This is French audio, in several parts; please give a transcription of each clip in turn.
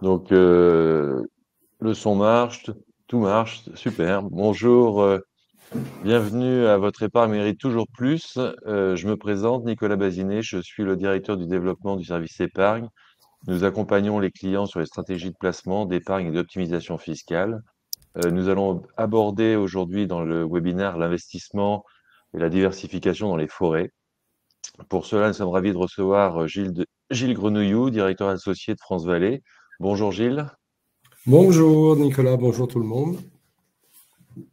Donc, le son marche, tout marche, super. Bonjour, bienvenue à votre épargne mérite toujours plus. Je me présente, Nicolas Bazinet, je suis le directeur du développement du service épargne. Nous accompagnons les clients sur les stratégies de placement, d'épargne et d'optimisation fiscale. Nous allons aborder aujourd'hui dans le webinaire l'investissement et la diversification dans les forêts. Pour cela, nous sommes ravis de recevoir Gilles Grenouillou, directeur associé de France Vallée. Bonjour Gilles. Bonjour Nicolas, bonjour tout le monde.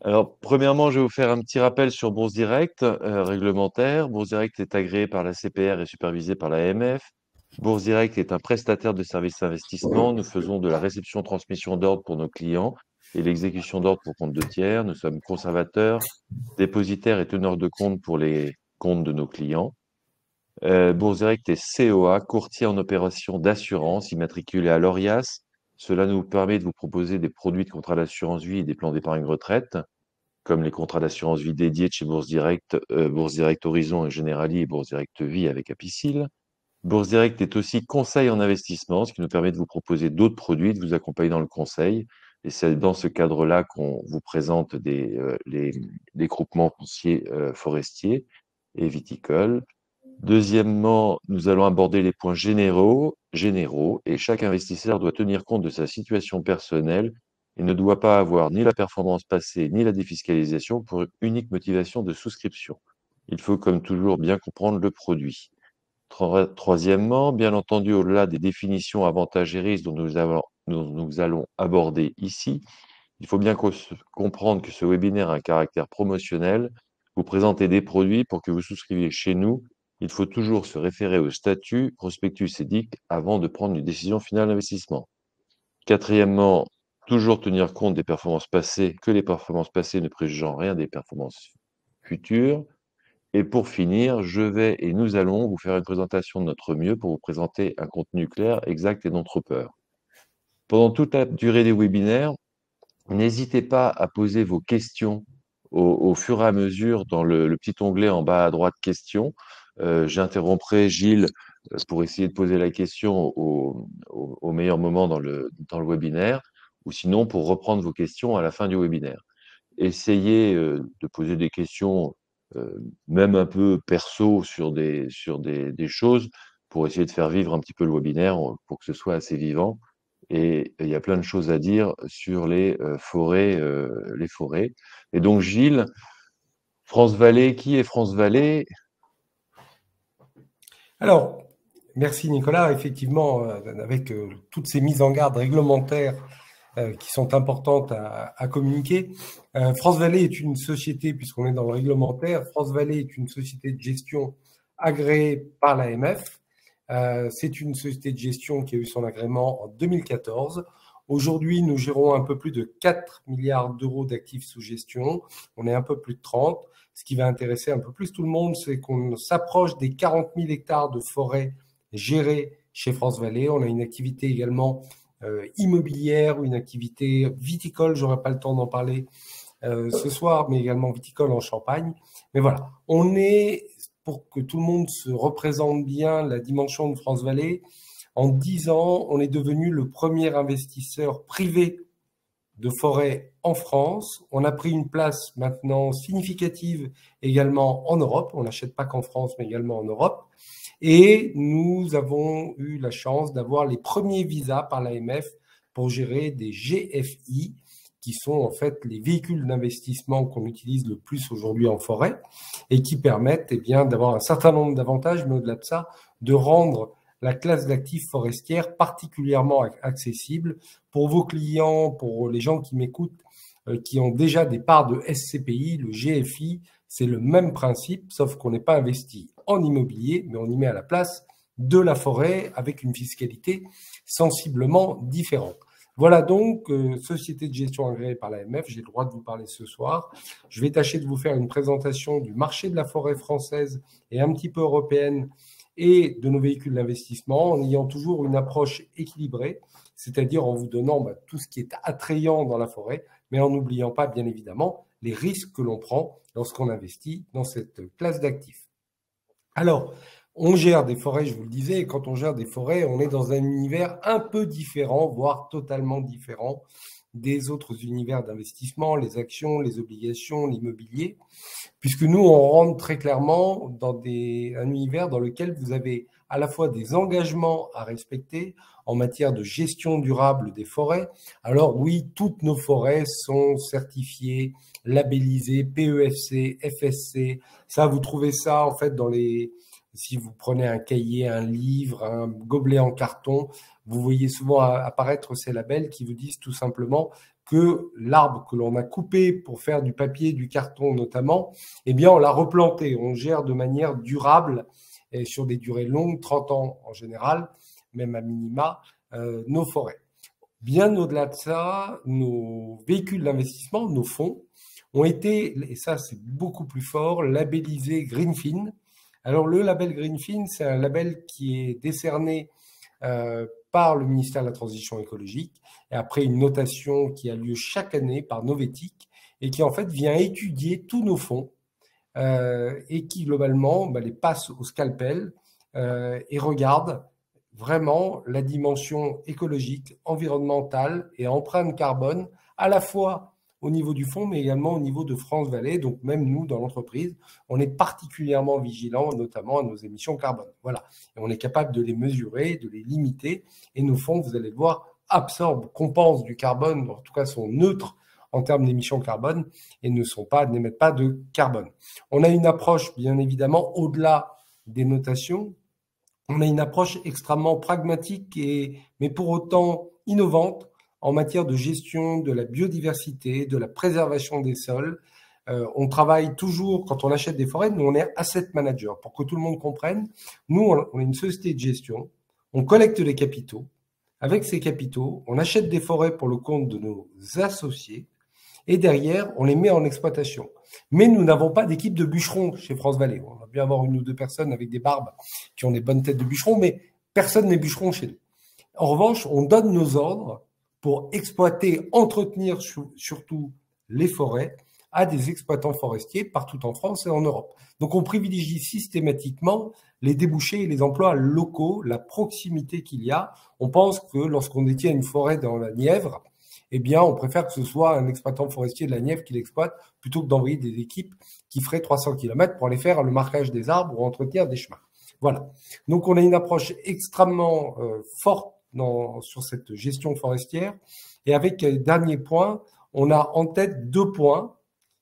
Alors, premièrement, je vais vous faire un petit rappel sur Bourse Direct, réglementaire. Bourse Direct est agréé par la CPR et supervisé par la l'AMF. Bourse Direct est un prestataire de services d'investissement. Nous faisons de la réception-transmission d'ordre pour nos clients et l'exécution d'ordre pour compte de tiers. Nous sommes conservateurs, dépositaires et teneurs de compte pour les comptes de nos clients. Bourse Direct est COA, courtier en opération d'assurance, immatriculé à l'ORIAS. Cela nous permet de vous proposer des produits de contrats d'assurance vie et des plans d'épargne retraite, comme les contrats d'assurance vie dédiés de chez Bourse Direct Horizon et Generali et Bourse Direct Vie avec Apicil. Bourse Direct est aussi conseil en investissement, ce qui nous permet de vous proposer d'autres produits, de vous accompagner dans le conseil. Et c'est dans ce cadre-là qu'on vous présente les groupements fonciers forestiers et viticoles. Deuxièmement, nous allons aborder les points généraux, et chaque investisseur doit tenir compte de sa situation personnelle et ne doit pas avoir ni la performance passée ni la défiscalisation pour unique motivation de souscription. Il faut, comme toujours, bien comprendre le produit. Troisièmement, bien entendu, au-delà des définitions avantages et risques dont nous allons aborder ici, il faut bien comprendre que ce webinaire a un caractère promotionnel. Vous présentez des produits pour que vous souscriviez chez nous. Il faut toujours se référer au statut, prospectus et DIC avant de prendre une décision finale d'investissement. Quatrièmement, toujours tenir compte des performances passées, que les performances passées ne préjugeant rien des performances futures. Et pour finir, je vais et nous allons vous faire une présentation de notre mieux pour vous présenter un contenu clair, exact et non trop peur. Pendant toute la durée des webinaires, n'hésitez pas à poser vos questions au fur et à mesure dans le petit onglet en bas à droite questions. J'interromprai Gilles pour essayer de poser la question au meilleur moment dans le webinaire, ou sinon pour reprendre vos questions à la fin du webinaire. Essayez de poser des questions, même un peu perso sur des choses, pour essayer de faire vivre un petit peu le webinaire, pour que ce soit assez vivant. Et il y a plein de choses à dire sur les forêts, les forêts. Et donc Gilles, France Vallée, qui est France Vallée? Alors, merci Nicolas. Effectivement, avec toutes ces mises en garde réglementaires qui sont importantes à communiquer, France Vallée est une société, puisqu'on est dans le réglementaire, France Vallée est une société de gestion agréée par l'AMF. C'est une société de gestion qui a eu son agrément en 2014. Aujourd'hui, nous gérons un peu plus de 4 milliards d'euros d'actifs sous gestion. On est un peu plus de 30. Ce qui va intéresser un peu plus tout le monde, c'est qu'on s'approche des 40 000 hectares de forêt gérés chez France Vallée. On a une activité également immobilière ou une activité viticole. J'aurai pas le temps d'en parler ce soir, mais également viticole en Champagne. Mais voilà, on est, pour que tout le monde se représente bien la dimension de France Vallée, en 10 ans, on est devenu le premier investisseur privé de forêt en France. On a pris une place maintenant significative également en Europe. On n'achète pas qu'en France, mais également en Europe. Et nous avons eu la chance d'avoir les premiers visas par l'AMF pour gérer des GFI, qui sont en fait les véhicules d'investissement qu'on utilise le plus aujourd'hui en forêt et qui permettent eh bien, d'avoir un certain nombre d'avantages, mais au-delà de ça, de rendre la classe d'actifs forestières particulièrement accessible pour vos clients, pour les gens qui m'écoutent, qui ont déjà des parts de SCPI, le GFI, c'est le même principe, sauf qu'on n'est pas investi en immobilier, mais on y met à la place de la forêt avec une fiscalité sensiblement différente. Voilà donc, société de gestion agréée par l'AMF, j'ai le droit de vous parler ce soir. Je vais tâcher de vous faire une présentation du marché de la forêt française et un petit peu européenne et de nos véhicules d'investissement en ayant toujours une approche équilibrée, c'est-à-dire en vous donnant tout ce qui est attrayant dans la forêt, mais en n'oubliant pas, bien évidemment, les risques que l'on prend lorsqu'on investit dans cette classe d'actifs. Alors, On gère des forêts, je vous le disais, et quand on gère des forêts, on est dans un univers un peu différent, voire totalement différent des autres univers d'investissement, les actions, les obligations, l'immobilier, puisque nous, on rentre très clairement dans un univers dans lequel vous avez à la fois des engagements à respecter en matière de gestion durable des forêts. Alors oui, toutes nos forêts sont certifiées, labellisées, PEFC, FSC. Ça, vous trouvez ça en fait si vous prenez un cahier, un livre, un gobelet en carton, vous voyez souvent apparaître ces labels qui vous disent tout simplement que l'arbre que l'on a coupé pour faire du papier, du carton notamment, eh bien, on l'a replanté. On gère de manière durable et sur des durées longues, 30 ans en général, même à minima, nos forêts. Bien au-delà de ça, nos véhicules d'investissement, nos fonds, ont été, et ça c'est beaucoup plus fort, labellisés Greenfin. Alors le label Greenfin, c'est un label qui est décerné par le ministère de la Transition écologique, et après une notation qui a lieu chaque année par Novetic, et qui en fait vient étudier tous nos fonds, et qui globalement les passe au scalpel et regarde vraiment la dimension écologique, environnementale et empreinte carbone, à la fois au niveau du fonds, mais également au niveau de France Vallée. Donc même nous, dans l'entreprise, on est particulièrement vigilants, notamment à nos émissions carbone. Voilà. Et on est capable de les mesurer, de les limiter. Et nos fonds, vous allez le voir, absorbent, compensent du carbone, en tout cas sont neutres en termes d'émissions carbone et n'émettent pas de carbone. On a une approche, bien évidemment, au-delà des notations. On a une approche extrêmement pragmatique, mais pour autant innovante en matière de gestion de la biodiversité, de la préservation des sols. On travaille toujours, quand on achète des forêts, nous on est asset manager. Pour que tout le monde comprenne, nous on est une société de gestion, on collecte les capitaux. Avec ces capitaux, on achète des forêts pour le compte de nos associés et derrière, on les met en exploitation. Mais nous n'avons pas d'équipe de bûcherons chez France Vallée. On va bien avoir une ou deux personnes avec des barbes qui ont des bonnes têtes de bûcherons, mais personne n'est bûcheron chez nous. En revanche, on donne nos ordres pour exploiter, entretenir surtout les forêts à des exploitants forestiers partout en France et en Europe. Donc on privilégie systématiquement les débouchés et les emplois locaux, la proximité qu'il y a. On pense que lorsqu'on détient une forêt dans la Nièvre, eh bien, on préfère que ce soit un exploitant forestier de la Nièvre qui l'exploite plutôt que d'envoyer des équipes qui feraient 300 km pour aller faire le marquage des arbres ou entretenir des chemins. Voilà. Donc, on a une approche extrêmement forte sur cette gestion forestière. Et avec dernier point, on a en tête 2 points.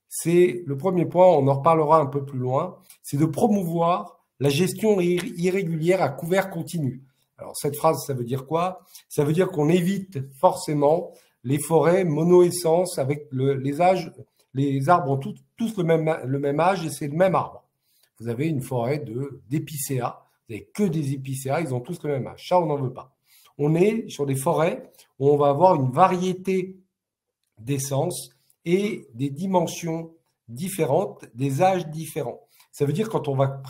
C'est le premier point, on en reparlera un peu plus loin, c'est de promouvoir la gestion irrégulière à couvert continu. Alors, cette phrase, ça veut dire quoi? Ça veut dire qu'on évite forcément les forêts monoessence avec les âges, les arbres ont tous le même âge et c'est le même arbre. Vous avez une forêt d'épicéas, vous n'avez que des épicéas, ils ont tous le même âge. Ça, on n'en veut pas. On est sur des forêts où on va avoir une variété d'essences et des dimensions différentes, des âges différents. Ça veut dire quand on va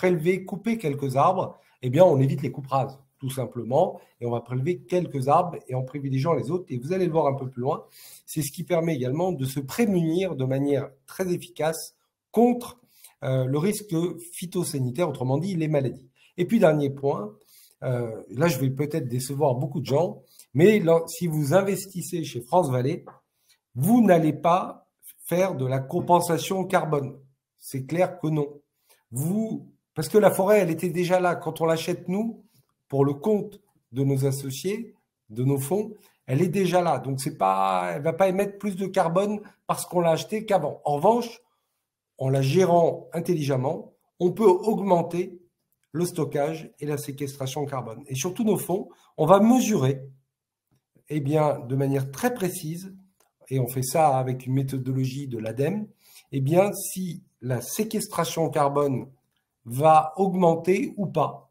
couper quelques arbres, eh bien, on évite les coupes rases, tout simplement, et on va prélever quelques arbres et en privilégiant les autres. Et vous allez le voir un peu plus loin, c'est ce qui permet également de se prémunir de manière très efficace contre le risque phytosanitaire, autrement dit les maladies. Et puis dernier point, là je vais peut-être décevoir beaucoup de gens, mais là, si vous investissez chez France Vallée, vous n'allez pas faire de la compensation carbone. C'est clair que non. Parce que la forêt, elle était déjà là. Quand on l'achète, nous, pour le compte de nos associés, de nos fonds, elle est déjà là. Donc, elle ne va pas émettre plus de carbone parce qu'on l'a acheté qu'avant. En revanche, en la gérant intelligemment, on peut augmenter le stockage et la séquestration carbone. Et surtout nos fonds, on va mesurer de manière très précise, et on fait ça avec une méthodologie de l'ADEME, si la séquestration carbone va augmenter ou pas.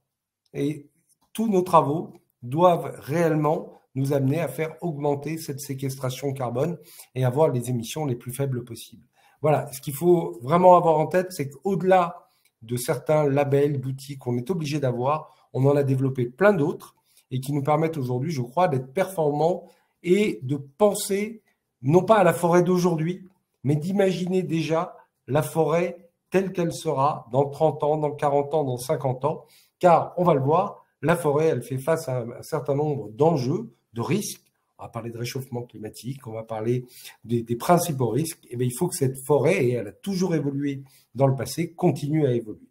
Et tous nos travaux doivent réellement nous amener à faire augmenter cette séquestration carbone et avoir les émissions les plus faibles possibles. Voilà, ce qu'il faut vraiment avoir en tête, c'est qu'au-delà de certains labels, d'outils qu'on est obligé d'avoir, on en a développé plein d'autres et qui nous permettent aujourd'hui, je crois, d'être performants et de penser non pas à la forêt d'aujourd'hui, mais d'imaginer déjà la forêt telle qu'elle sera dans 30 ans, dans 40 ans, dans 50 ans, car on va le voir, la forêt, elle fait face à un certain nombre d'enjeux, de risques. On va parler de réchauffement climatique, on va parler des principaux risques. Et bien, il faut que cette forêt, et elle a toujours évolué dans le passé, continue à évoluer.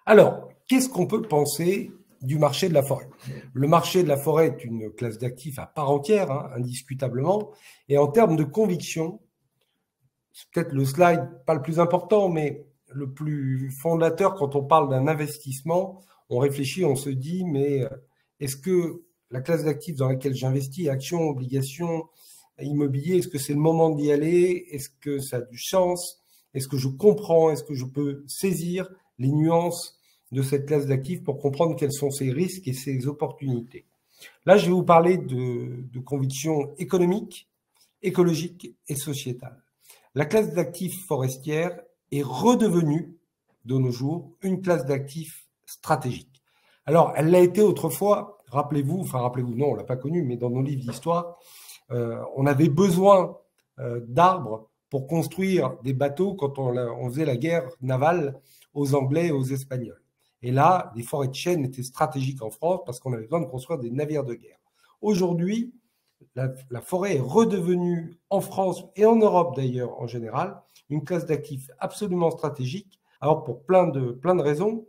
Alors, qu'est-ce qu'on peut penser du marché de la forêt? Le marché de la forêt est une classe d'actifs à part entière, hein, indiscutablement. Et en termes de conviction, c'est peut-être le slide pas le plus important, mais le plus fondateur quand on parle d'un investissement, on réfléchit, on se dit, mais est-ce que la classe d'actifs dans laquelle j'investis, actions, obligations, immobilier, est-ce que c'est le moment d'y aller? Est-ce que ça a du sens? Est-ce que je comprends? Est-ce que je peux saisir les nuances de cette classe d'actifs pour comprendre quels sont ses risques et ses opportunités? Là, je vais vous parler de convictions économiques, écologiques et sociétales. La classe d'actifs forestière est redevenue, de nos jours, une classe d'actifs stratégique. Alors, elle l'a été autrefois, rappelez-vous, non, on ne l'a pas connue, mais dans nos livres d'histoire, on avait besoin d'arbres pour construire des bateaux quand on faisait la guerre navale aux Anglais et aux Espagnols. Et là, les forêts de chênes étaient stratégiques en France parce qu'on avait besoin de construire des navires de guerre. Aujourd'hui, la forêt est redevenue, en France et en Europe d'ailleurs en général, une classe d'actifs absolument stratégique. Alors pour plein de raisons.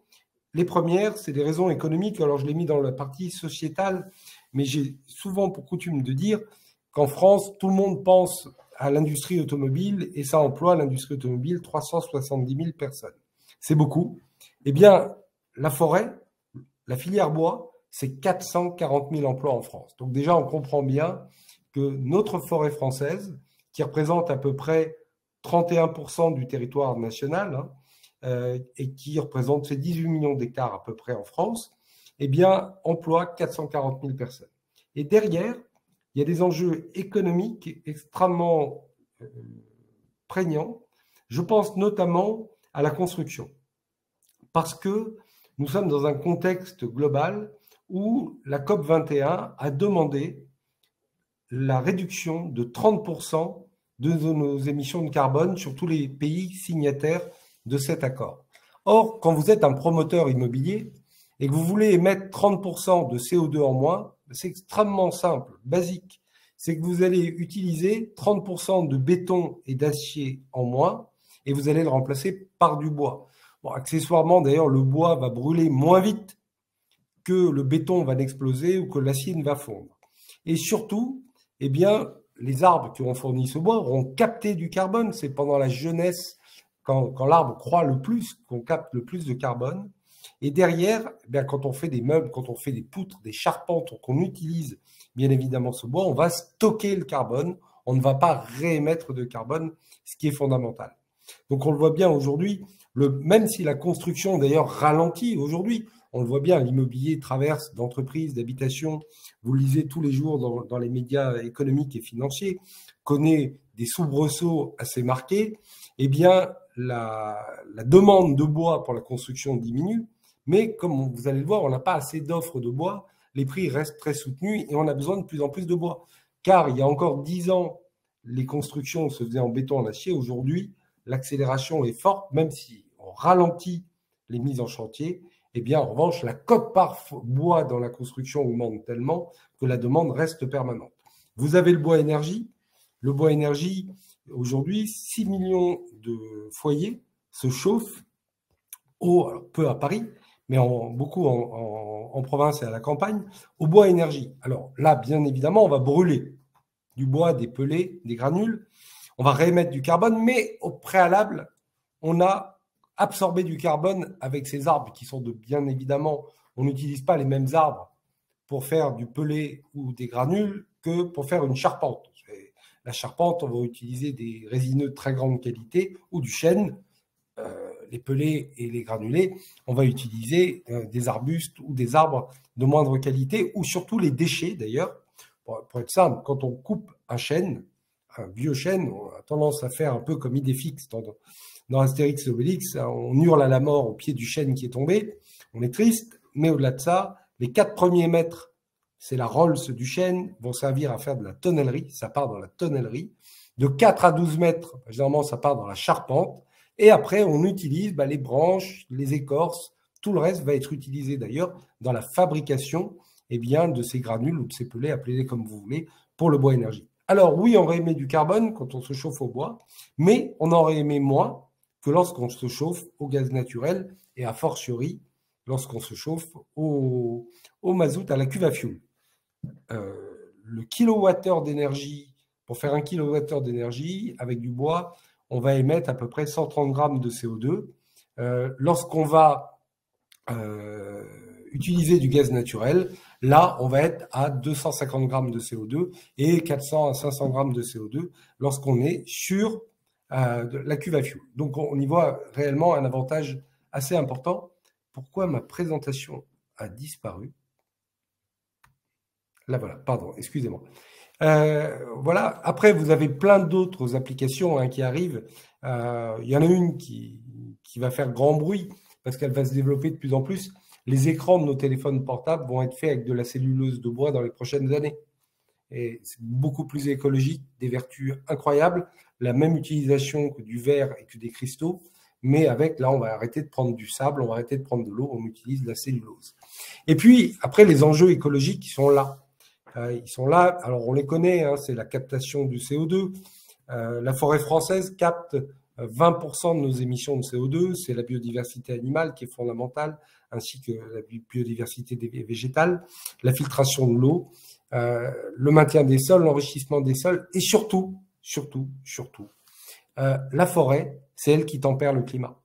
Les premières, c'est des raisons économiques. Alors je l'ai mis dans la partie sociétale, mais j'ai souvent pour coutume de dire qu'en France, tout le monde pense à l'industrie automobile et ça emploie l'industrie automobile 370 000 personnes. C'est beaucoup. Eh bien, la forêt, la filière bois, c'est 440 000 emplois en France. Donc déjà, on comprend bien que notre forêt française, qui représente à peu près 31% du territoire national, et qui représente ces 18 millions d'hectares à peu près en France, eh bien, emploie 440 000 personnes. Et derrière, il y a des enjeux économiques extrêmement prégnants. Je pense notamment à la construction, parce que nous sommes dans un contexte global où la COP 21 a demandé la réduction de 30% de nos émissions de carbone sur tous les pays signataires de cet accord. Or, quand vous êtes un promoteur immobilier et que vous voulez émettre 30% de CO2 en moins, c'est extrêmement simple, basique. C'est que vous allez utiliser 30% de béton et d'acier en moins et vous allez le remplacer par du bois. Bon, accessoirement, d'ailleurs, le bois va brûler moins vite que le béton va exploser ou que l'acier ne va fondre. Et surtout, eh bien, les arbres qui ont fourni ce bois auront capté du carbone. C'est pendant la jeunesse, quand l'arbre croît le plus, qu'on capte le plus de carbone. Et derrière, eh bien, quand on fait des meubles, quand on fait des poutres, des charpentes, qu'on utilise bien évidemment ce bois, on va stocker le carbone. On ne va pas réémettre de carbone, ce qui est fondamental. Donc on le voit bien aujourd'hui, même si la construction d'ailleurs ralentit aujourd'hui, on le voit bien, l'immobilier traverse d'entreprises, d'habitations, vous le lisez tous les jours dans les médias économiques et financiers, connaît des soubresauts assez marqués, eh bien la demande de bois pour la construction diminue, mais comme vous allez le voir, on n'a pas assez d'offres de bois, les prix restent très soutenus et on a besoin de plus en plus de bois. Car il y a encore 10 ans, les constructions se faisaient en béton, en acier. Aujourd'hui, l'accélération est forte, même si on ralentit les mises en chantier. Eh bien, en revanche, la cote par bois dans la construction augmente tellement que la demande reste permanente. Vous avez le bois énergie. Le bois énergie, aujourd'hui, 6 millions de foyers se chauffent, alors peu à Paris, mais beaucoup en province et à la campagne, au bois énergie. Alors là, bien évidemment, on va brûler du bois, des pellets, des granules. On va réémettre du carbone, mais au préalable, on a absorber du carbone avec ces arbres qui sont bien évidemment, on n'utilise pas les mêmes arbres pour faire du pellet ou des granules que pour faire une charpente. La charpente, on va utiliser des résineux de très grande qualité ou du chêne. Les pellets et les granulés, on va utiliser des arbustes ou des arbres de moindre qualité ou surtout les déchets d'ailleurs. Pour être simple, quand on coupe un chêne, un vieux chêne, on a tendance à faire un peu comme Idéfix dans Astérix et Obélix, on hurle à la mort au pied du chêne qui est tombé, on est triste, mais au-delà de ça, les 4 premiers mètres, c'est la Rolls du chêne, vont servir à faire de la tonnellerie, ça part dans la tonnellerie. De 4 à 12 mètres, généralement ça part dans la charpente, et après on utilise les branches, les écorces Tout le reste va être utilisé d'ailleurs dans la fabrication de ces granules ou de ces pellets, appelez-les comme vous voulez, pour le bois énergie. Alors oui, on réémet du carbone quand on se chauffe au bois, mais on en réémet moins que lorsqu'on se chauffe au gaz naturel et a fortiori lorsqu'on se chauffe au mazout, à la cuve à fioul. Le kilowattheure d'énergie, pour faire 1 kilowattheure d'énergie avec du bois, on va émettre à peu près 130 grammes de CO2. Lorsqu'on va utiliser du gaz naturel, là, on va être à 250 grammes de CO2 et 400 à 500 grammes de CO2 lorsqu'on est sur la cuve à fioul. Donc, on y voit réellement un avantage assez important. Pourquoi ma présentation a disparu? Là, voilà, pardon, excusez-moi. Voilà. Après, vous avez plein d'autres applications qui arrivent. Il y en a une qui va faire grand bruit parce qu'elle va se développer de plus en plus. Les écrans de nos téléphones portables vont être faits avec de la celluleuse de bois dans les prochaines années. Et c'est beaucoup plus écologique, des vertus incroyables, la même utilisation que du verre et que des cristaux, mais là, on va arrêter de prendre du sable, on va arrêter de prendre de l'eau, on utilise de la cellulose. Et puis, après, les enjeux écologiques, ils sont là. Ils sont là, alors on les connaît, c'est la captation du CO2. La forêt française capte 20% de nos émissions de CO2, c'est la biodiversité animale qui est fondamentale, ainsi que la biodiversité végétale, la filtration de l'eau, le maintien des sols, l'enrichissement des sols, et surtout, la forêt, c'est elle qui tempère le climat.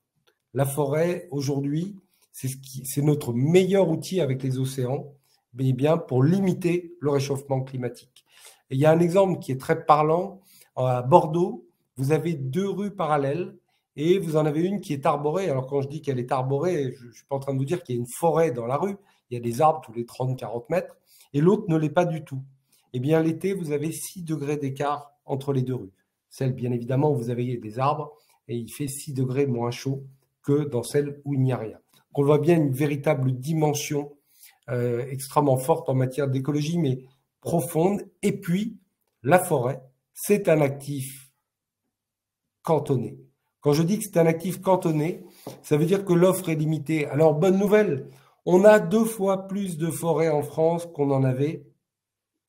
La forêt, aujourd'hui, c'est notre meilleur outil avec les océans, mais bien pour limiter le réchauffement climatique. Et il y a un exemple qui est très parlant. À Bordeaux, vous avez 2 rues parallèles et vous en avez une qui est arborée. Alors quand je dis qu'elle est arborée, je ne suis pas en train de vous dire qu'il y a une forêt dans la rue. Il y a des arbres tous les 30-40 mètres et l'autre ne l'est pas du tout. Eh bien, l'été, vous avez 6 degrés d'écart entre les 2 rues. Celle, bien évidemment, où vous avez des arbres et il fait 6 degrés moins chaud que dans celle où il n'y a rien. Donc, on voit bien une véritable dimension extrêmement forte en matière d'écologie, mais profonde. Et puis, la forêt, c'est un actif cantonné. Quand je dis que c'est un actif cantonné, ça veut dire que l'offre est limitée. Alors, bonne nouvelle, on a 2 fois plus de forêts en France qu'on en avait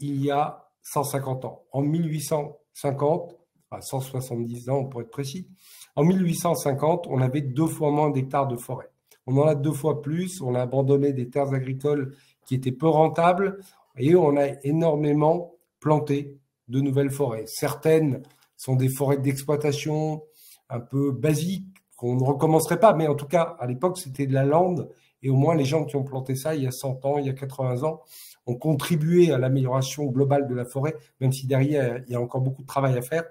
il y a 150 ans. En 1850, à 170 ans pour être précis, en 1850, on avait 2 fois moins d'hectares de forêt. On en a 2 fois plus, on a abandonné des terres agricoles qui étaient peu rentables et on a énormément planté de nouvelles forêts. Certaines sont des forêts d'exploitation un peu basiques qu'on ne recommencerait pas, mais en tout cas, à l'époque, c'était de la lande et au moins les gens qui ont planté ça il y a 100 ans, il y a 80 ans, ont contribué à l'amélioration globale de la forêt, même si derrière, il y a encore beaucoup de travail à faire.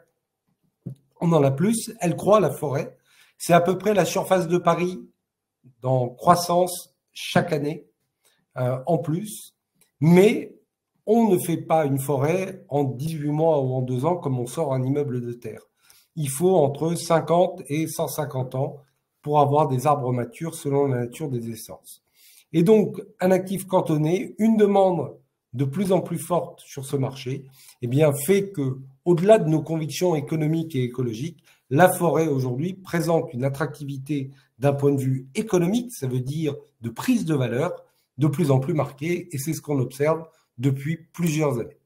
On en a plus, elle croît, la forêt. C'est à peu près la surface de Paris dans croissance chaque année en plus, mais on ne fait pas une forêt en 18 mois ou en 2 ans comme on sort un immeuble de terre. Il faut entre 50 et 150 ans pour avoir des arbres matures selon la nature des essences. Et donc, un actif cantonné, une demande de plus en plus forte sur ce marché, eh bien, fait que, au-delà de nos convictions économiques et écologiques, la forêt aujourd'hui présente une attractivité d'un point de vue économique, ça veut dire de prise de valeur, de plus en plus marquée, et c'est ce qu'on observe depuis plusieurs années.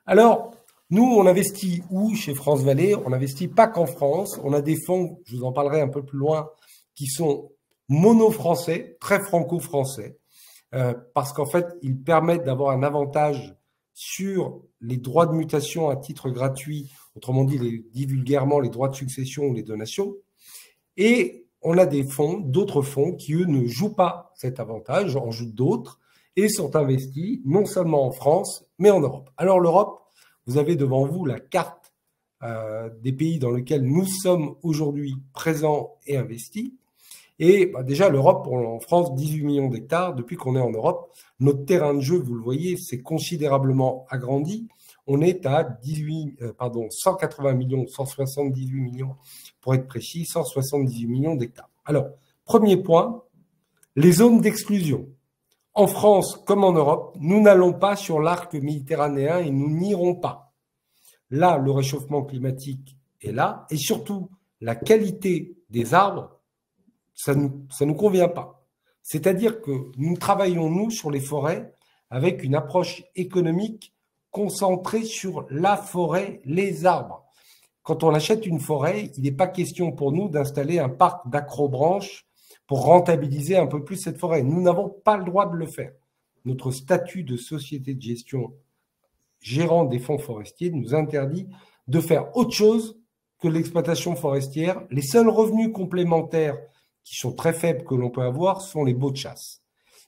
Alors, nous, on investit où chez France Vallée? On n'investit pas qu'en France, on a des fonds, je vous en parlerai un peu plus loin, qui sont mono-français, très franco-français, parce qu'en fait, ils permettent d'avoir un avantage sur les droits de mutation à titre gratuit, autrement dit, vulgairement, les droits de succession ou les donations. Et on a des fonds, d'autres fonds, qui, eux, ne jouent pas cet avantage, en jouent d'autres, et sont investis non seulement en France, mais en Europe. Alors l'Europe, vous avez devant vous la carte des pays dans lesquels nous sommes aujourd'hui présents et investis. Et déjà, l'Europe, en France, 18 millions d'hectares. Depuis qu'on est en Europe, notre terrain de jeu, vous le voyez, s'est considérablement agrandi. On est à 180 millions, 178 millions, pour être précis, 178 millions d'hectares. Alors, premier point, les zones d'exclusion. En France comme en Europe, nous n'allons pas sur l'arc méditerranéen et nous n'irons pas. Là, le réchauffement climatique est là et surtout, la qualité des arbres, ça nous convient pas. C'est-à-dire que nous travaillons, nous, sur les forêts avec une approche économique concentrée sur la forêt, les arbres. Quand on achète une forêt, il n'est pas question pour nous d'installer un parc d'acrobranches pour rentabiliser un peu plus cette forêt. Nous n'avons pas le droit de le faire. Notre statut de société de gestion gérant des fonds forestiers nous interdit de faire autre chose que l'exploitation forestière. Les seuls revenus complémentaires qui sont très faibles que l'on peut avoir sont les baux de chasse.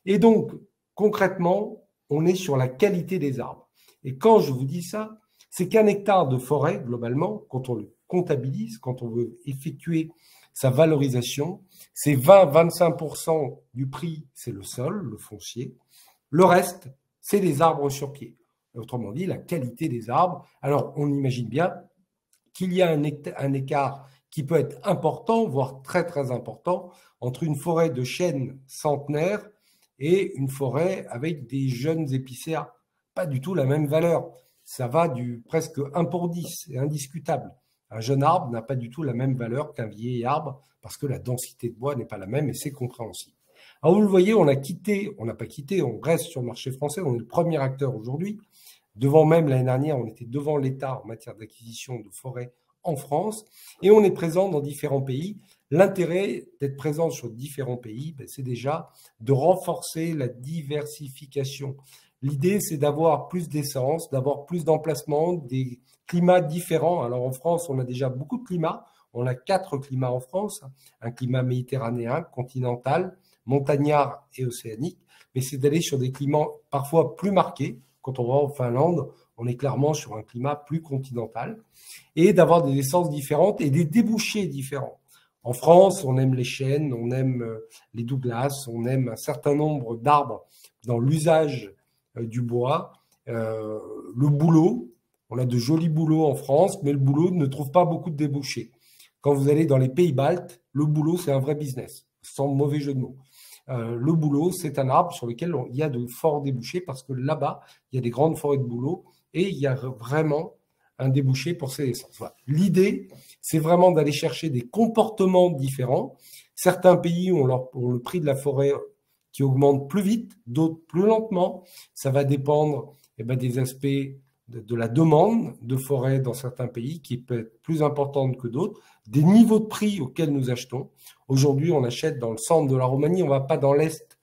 Et donc, concrètement, on est sur la qualité des arbres. Et quand je vous dis ça, c'est qu'un hectare de forêt, globalement, quand on le comptabilise, quand on veut effectuer sa valorisation, c'est 20-25% du prix, c'est le sol, le foncier. Le reste, c'est les arbres sur pied. Autrement dit, la qualité des arbres. Alors, on imagine bien qu'il y a un écart qui peut être important, voire très, très important, entre une forêt de chênes centenaires et une forêt avec des jeunes épicéas. Pas du tout la même valeur. Ça va du presque 1 pour 10, c'est indiscutable. Un jeune arbre n'a pas du tout la même valeur qu'un vieil arbre parce que la densité de bois n'est pas la même et c'est compréhensible. Alors vous le voyez, on n'a pas quitté, on reste sur le marché français, on est le premier acteur aujourd'hui. Devant même l'année dernière, on était devant l'État en matière d'acquisition de forêts en France et on est présent dans différents pays. L'intérêt d'être présent sur différents pays, c'est déjà de renforcer la diversification. L'idée, c'est d'avoir plus d'essence, d'avoir plus d'emplacements, des climats différents. Alors en France, on a déjà beaucoup de climats. On a 4 climats en France. Un climat méditerranéen, continental, montagnard et océanique. Mais c'est d'aller sur des climats parfois plus marqués. Quand on va en Finlande, on est clairement sur un climat plus continental. Et d'avoir des essences différentes et des débouchés différents. En France, on aime les chênes, on aime les Douglas, on aime un certain nombre d'arbres dans l'usage du bois, le bouleau, on a de jolis bouleaux en France, mais le bouleau ne trouve pas beaucoup de débouchés. Quand vous allez dans les pays baltes, le bouleau, c'est un vrai business, sans mauvais jeu de mots. Le bouleau, c'est un arbre sur lequel il y a de forts débouchés parce que là-bas, il y a des grandes forêts de bouleau et il y a vraiment un débouché pour ces essences. Voilà. L'idée, c'est vraiment d'aller chercher des comportements différents. Certains pays ont le prix de la forêt qui augmente plus vite, d'autres plus lentement. Ça va dépendre des aspects de la demande de forêt dans certains pays qui peut être plus importante que d'autres, des niveaux de prix auxquels nous achetons. Aujourd'hui, on achète dans le centre de la Roumanie, on ne va pas dans l'est,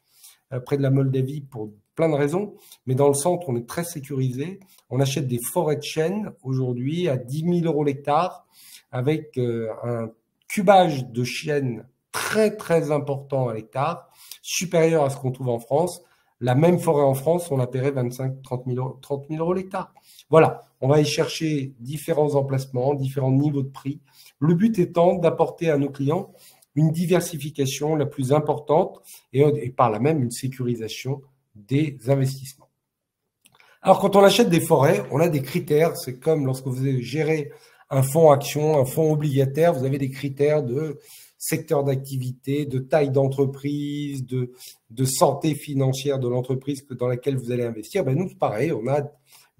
près de la Moldavie pour plein de raisons, mais dans le centre, on est très sécurisé. On achète des forêts de chênes aujourd'hui à 10 000 € l'hectare avec un cubage de chênes très, très important à l'hectare, supérieur à ce qu'on trouve en France. La même forêt en France, on la paierait 25-30 000 € l'hectare. Voilà, on va y chercher différents emplacements, différents niveaux de prix. Le but étant d'apporter à nos clients une diversification la plus importante et par là même une sécurisation des investissements. Alors, quand on achète des forêts, on a des critères. C'est comme lorsque vous gérez un fonds action, un fonds obligataire, vous avez des critères de secteur d'activité, de taille d'entreprise, de santé financière de l'entreprise dans laquelle vous allez investir. Nous, c'est pareil, on a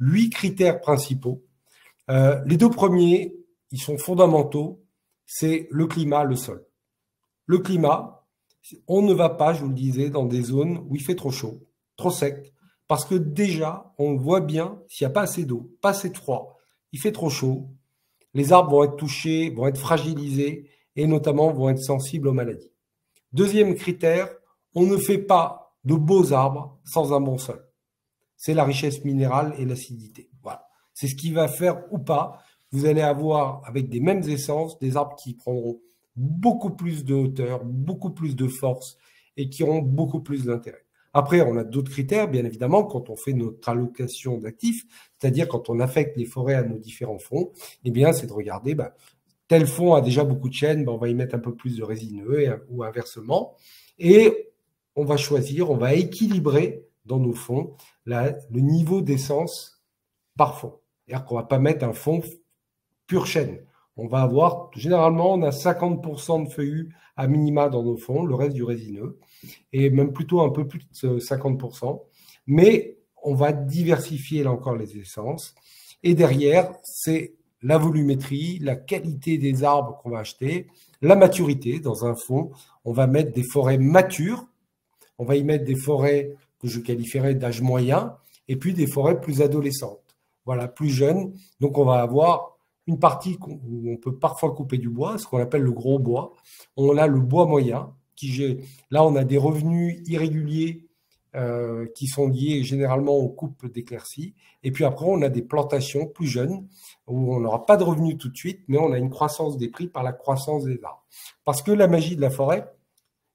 8 critères principaux. Les 2 premiers, ils sont fondamentaux, c'est le climat, le sol. Le climat, on ne va pas, je vous le disais, dans des zones où il fait trop chaud, trop sec, parce que déjà, on voit bien, s'il n'y a pas assez d'eau, pas assez de froid, il fait trop chaud, les arbres vont être touchés, vont être fragilisés, et notamment vont être sensibles aux maladies. Deuxième critère, on ne fait pas de beaux arbres sans un bon sol. C'est la richesse minérale et l'acidité. Voilà. C'est ce qui va faire ou pas. Vous allez avoir, avec des mêmes essences, des arbres qui prendront beaucoup plus de hauteur, beaucoup plus de force et qui auront beaucoup plus d'intérêt. Après, on a d'autres critères, bien évidemment, quand on fait notre allocation d'actifs, c'est-à-dire quand on affecte les forêts à nos différents fonds, c'est de regarder, tel fonds a déjà beaucoup de chênes, on va y mettre un peu plus de résineux ou inversement. Et on va choisir, on va équilibrer dans nos fonds le niveau d'essence par fonds. C'est-à-dire qu'on ne va pas mettre un fonds pur chêne. On va avoir, généralement, on a 50% de feuillus à minima dans nos fonds, le reste du résineux, et même plutôt un peu plus de 50%. Mais on va diversifier là encore les essences. Et derrière, c'est la volumétrie, la qualité des arbres qu'on va acheter, la maturité. Dans un fonds, on va mettre des forêts matures, on va y mettre des forêts que je qualifierais d'âge moyen, et puis des forêts plus adolescentes, voilà, plus jeunes. Donc on va avoir une partie où on peut parfois couper du bois, ce qu'on appelle le gros bois. On a le bois moyen, là on a des revenus irréguliers qui sont liés généralement aux coupes d'éclaircies. Et puis après, on a des plantations plus jeunes où on n'aura pas de revenus tout de suite, mais on a une croissance des prix par la croissance des arbres. Parce que la magie de la forêt,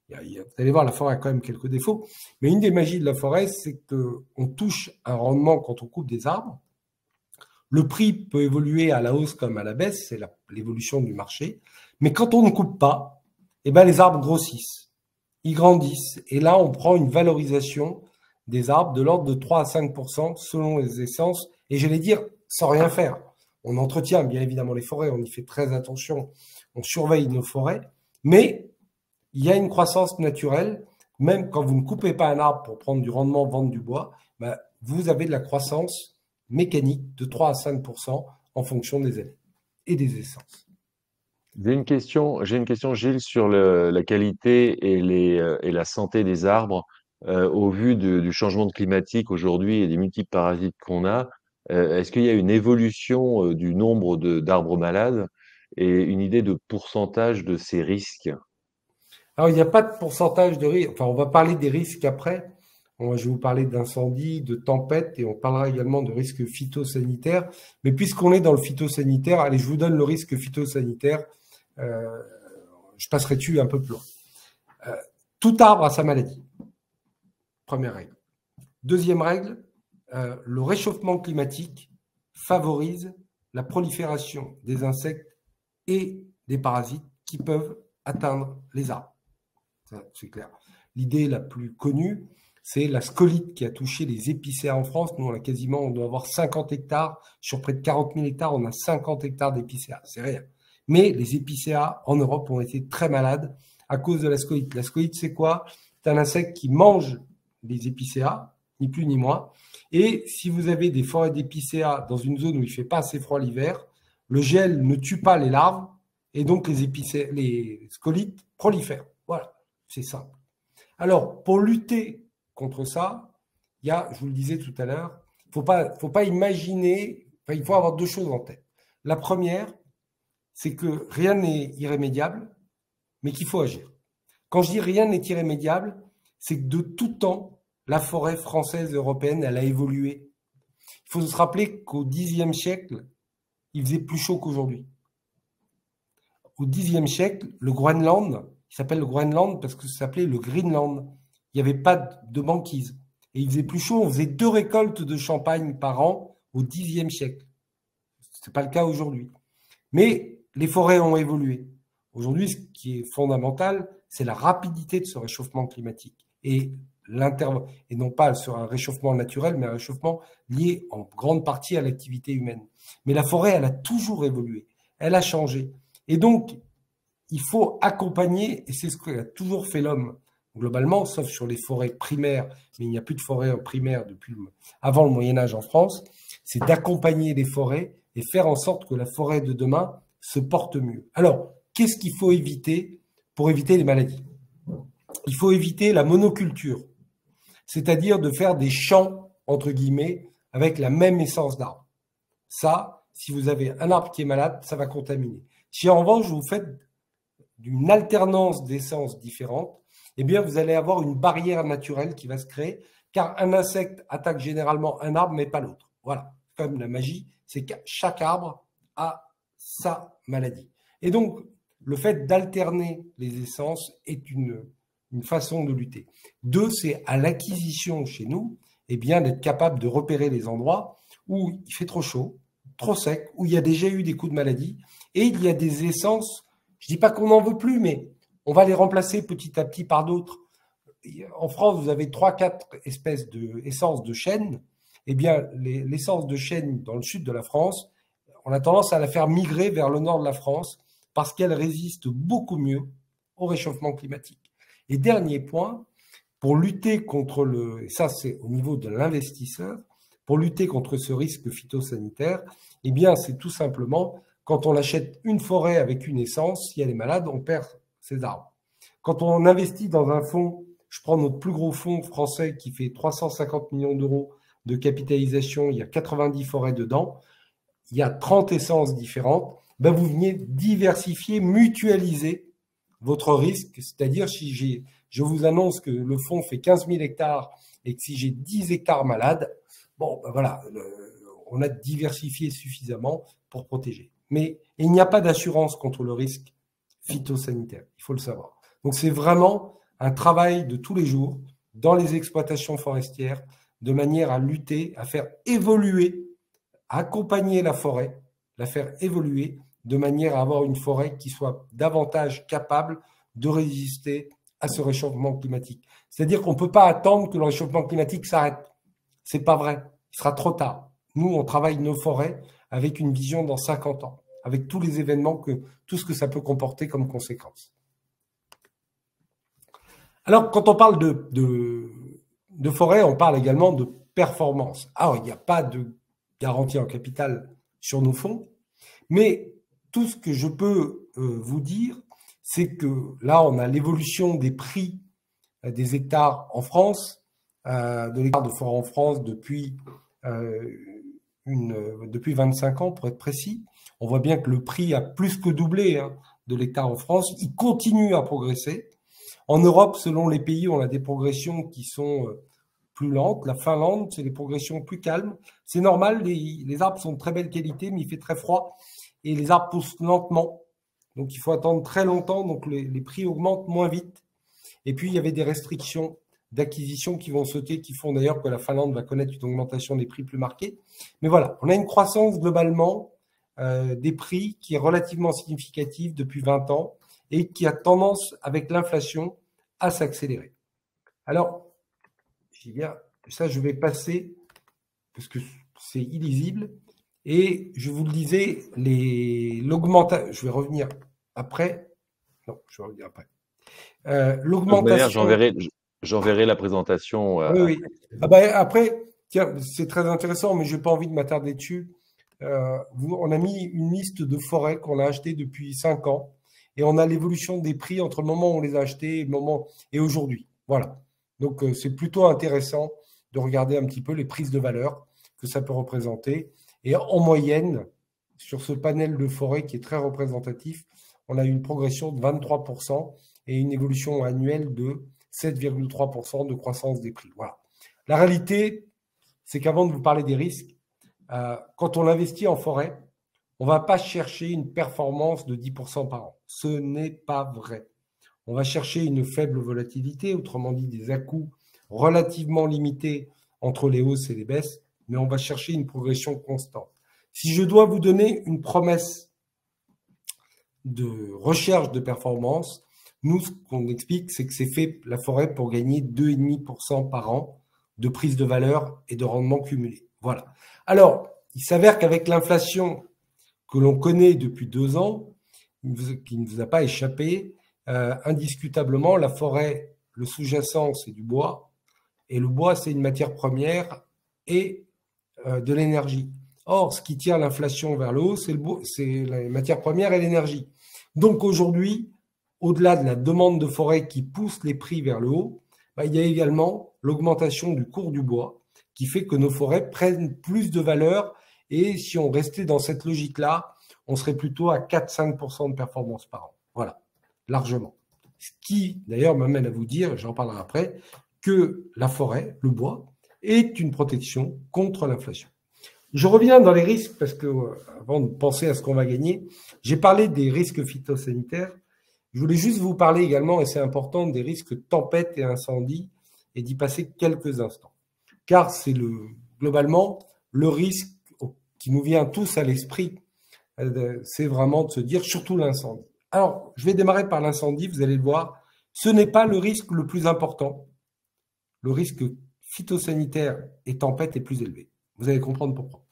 vous allez voir, la forêt a quand même quelques défauts, mais une des magies de la forêt, c'est qu'on touche un rendement quand on coupe des arbres. Le prix peut évoluer à la hausse comme à la baisse, c'est l'évolution du marché. Mais quand on ne coupe pas, eh ben les arbres grossissent, ils grandissent. Et là, on prend une valorisation des arbres de l'ordre de 3 à 5% selon les essences. Et je vais dire, sans rien faire. On entretient bien évidemment les forêts, on y fait très attention, on surveille nos forêts. Mais il y a une croissance naturelle, même quand vous ne coupez pas un arbre pour prendre du rendement, vendre du bois, ben, vous avez de la croissance mécanique de 3 à 5% en fonction des années et des essences. J'ai une question, Gilles, sur la qualité et la santé des arbres au vu du changement climatique aujourd'hui et des multiples parasites qu'on a. Est-ce qu'il y a une évolution du nombre d'arbres malades et une idée de pourcentage de ces risques? Alors, il n'y a pas de pourcentage de risque. Enfin, on va parler des risques après. Je vais vous parler d'incendies, de tempêtes et on parlera également de risques phytosanitaires. Mais puisqu'on est dans le phytosanitaire, allez, je vous donne le risque phytosanitaire. Je passerai dessus un peu plus loin. Tout arbre a sa maladie. Première règle. Deuxième règle, le réchauffement climatique favorise la prolifération des insectes et des parasites qui peuvent atteindre les arbres. C'est clair. L'idée la plus connue, c'est la scolite qui a touché les épicéas en France. Nous, on doit avoir 50 hectares. Sur près de 40 000 hectares, on a 50 hectares d'épicéas. C'est rien. Mais les épicéas en Europe ont été très malades à cause de la scolite. La scolite, c'est quoi? C'est un insecte qui mange les épicéas, ni plus ni moins. Et si vous avez des forêts d'épicéas dans une zone où il ne fait pas assez froid l'hiver, le gel ne tue pas les larves et donc les scolites prolifèrent. Voilà, c'est simple. Alors, pour lutter contre ça, il y a, je vous le disais tout à l'heure, faut pas imaginer, enfin, il faut avoir deux choses en tête. La première, c'est que rien n'est irrémédiable, mais qu'il faut agir. Quand je dis rien n'est irrémédiable, c'est que de tout temps, la forêt française et européenne, elle a évolué. Il faut se rappeler qu'au Xe siècle, il faisait plus chaud qu'aujourd'hui. Au Xe siècle, le Groenland, il s'appelle le Groenland parce que ça s'appelait le Greenland. Il n'y avait pas de banquise. Et il faisait plus chaud, on faisait 2 récoltes de champagne par an au Xe siècle. Ce n'est pas le cas aujourd'hui. Mais les forêts ont évolué. Aujourd'hui, ce qui est fondamental, c'est la rapidité de ce réchauffement climatique. Et non pas sur un réchauffement naturel, mais un réchauffement lié en grande partie à l'activité humaine. Mais la forêt, elle a toujours évolué, elle a changé. Et donc, il faut accompagner, et c'est ce qu'a toujours fait l'homme, globalement, sauf sur les forêts primaires, mais il n'y a plus de forêts primaires depuis avant le Moyen-Âge en France, c'est d'accompagner les forêts et faire en sorte que la forêt de demain se porte mieux. Alors, qu'est-ce qu'il faut éviter pour éviter les maladies? Il faut éviter la monoculture, c'est-à-dire de faire des champs, entre guillemets, avec la même essence d'arbre. Ça, si vous avez un arbre qui est malade, ça va contaminer. Si en revanche, vous faites d'une alternance d'essences différentes, eh bien, vous allez avoir une barrière naturelle qui va se créer, car un insecte attaque généralement un arbre, mais pas l'autre. Voilà, comme la magie, c'est que chaque arbre a sa maladie. Et donc, le fait d'alterner les essences est une façon de lutter. Deux, c'est à l'acquisition chez nous, eh bien, d'être capable de repérer les endroits où il fait trop chaud, trop sec, où il y a déjà eu des coups de maladie, et il y a des essences, je ne dis pas qu'on n'en veut plus, mais on va les remplacer petit à petit par d'autres. En France, vous avez 3-4 espèces d'essences de chêne. Eh bien, l'essence de chêne dans le sud de la France, on a tendance à la faire migrer vers le nord de la France parce qu'elle résiste beaucoup mieux au réchauffement climatique. Et dernier point, pour lutter contre et ça c'est au niveau de l'investisseur, pour lutter contre ce risque phytosanitaire, eh bien c'est tout simplement, quand on achète une forêt avec une essence, si elle est malade, on perd ses arbres. Quand on investit dans un fonds Je prends notre plus gros fonds français qui fait 350 millions d'euros de capitalisation, il y a 90 forêts dedans, il y a 30 essences différentes. Ben vous venez diversifier, mutualiser votre risque, c'est-à-dire si je vous annonce que le fonds fait 15 000 hectares et que si j'ai 10 hectares malades, bon, ben voilà, on a diversifié suffisamment pour protéger. Mais il n'y a pas d'assurance contre le risque phytosanitaire, il faut le savoir. Donc c'est vraiment un travail de tous les jours dans les exploitations forestières de manière à lutter, à faire évoluer, à accompagner la forêt, la faire évoluer de manière à avoir une forêt qui soit davantage capable de résister à ce réchauffement climatique. C'est-à-dire qu'on ne peut pas attendre que le réchauffement climatique s'arrête. C'est pas vrai. Il sera trop tard. Nous, on travaille nos forêts avec une vision dans 50 ans, avec tous les événements, tout ce que ça peut comporter comme conséquence. Alors, quand on parle de forêt, on parle également de performance. Alors, il n'y a pas de garantie en capital sur nos fonds, mais tout ce que je peux vous dire, c'est que là, on a l'évolution des prix des hectares en France, de l'hectare de forêt en France depuis 25 ans, pour être précis. On voit bien que le prix a plus que doublé de l'hectare en France. Il continue à progresser. En Europe, selon les pays, on a des progressions qui sont plus lentes. La Finlande, c'est des progressions plus calmes. C'est normal, les arbres sont de très belle qualité, mais il fait très froid et les arbres poussent lentement. Donc, il faut attendre très longtemps, donc les prix augmentent moins vite. Et puis, il y avait des restrictions d'acquisition qui vont sauter, qui font d'ailleurs que la Finlande va connaître une augmentation des prix plus marquée. Mais voilà, on a une croissance globalement des prix qui est relativement significative depuis 20 ans et qui a tendance, avec l'inflation, à s'accélérer. Alors, ça, je vais passer, parce que c'est illisible, et je vous le disais, l'augmentation, je vais revenir après, non, je vais revenir après. L'augmentation. J'enverrai la présentation. Oui, oui. Ah bah, après, tiens, c'est très intéressant, mais je n'ai pas envie de m'attarder dessus. On a mis une liste de forêts qu'on a achetées depuis 5 ans et on a l'évolution des prix entre le moment où on les a achetées et aujourd'hui. Voilà. Donc, c'est plutôt intéressant de regarder un petit peu les prises de valeur que ça peut représenter. Et en moyenne, sur ce panel de forêts qui est très représentatif, on a une progression de 23% et une évolution annuelle de 7,3% de croissance des prix. Voilà. La réalité, c'est qu'avant de vous parler des risques, quand on investit en forêt, on ne va pas chercher une performance de 10% par an. Ce n'est pas vrai. On va chercher une faible volatilité, autrement dit des à-coups relativement limités entre les hausses et les baisses, mais on va chercher une progression constante. Si je dois vous donner une promesse de recherche de performance, nous, ce qu'on explique, c'est que c'est fait la forêt pour gagner 2,5% par an de prise de valeur et de rendement cumulé. Voilà. Alors, il s'avère qu'avec l'inflation que l'on connaît depuis 2 ans, qui ne vous a pas échappé, indiscutablement, la forêt, le sous-jacent, c'est du bois, et le bois, c'est une matière première et de l'énergie. Or, ce qui tire l'inflation vers le haut, c'est les matières premières et l'énergie. Donc aujourd'hui, au-delà de la demande de forêt qui pousse les prix vers le haut, il y a également l'augmentation du cours du bois qui fait que nos forêts prennent plus de valeur. Et si on restait dans cette logique-là, on serait plutôt à 4-5% de performance par an. Voilà, largement. Ce qui, d'ailleurs, m'amène à vous dire, j'en parlerai après, que la forêt, le bois, est une protection contre l'inflation. Je reviens dans les risques parce que, avant de penser à ce qu'on va gagner, j'ai parlé des risques phytosanitaires. Je voulais juste vous parler également, et c'est important, des risques tempêtes et incendies et d'y passer quelques instants. Car c'est globalement le risque qui nous vient tous à l'esprit, c'est vraiment de se dire, surtout l'incendie. Alors, je vais démarrer par l'incendie, vous allez le voir, ce n'est pas le risque le plus important. Le risque phytosanitaire et tempête est plus élevé. Vous allez comprendre pourquoi.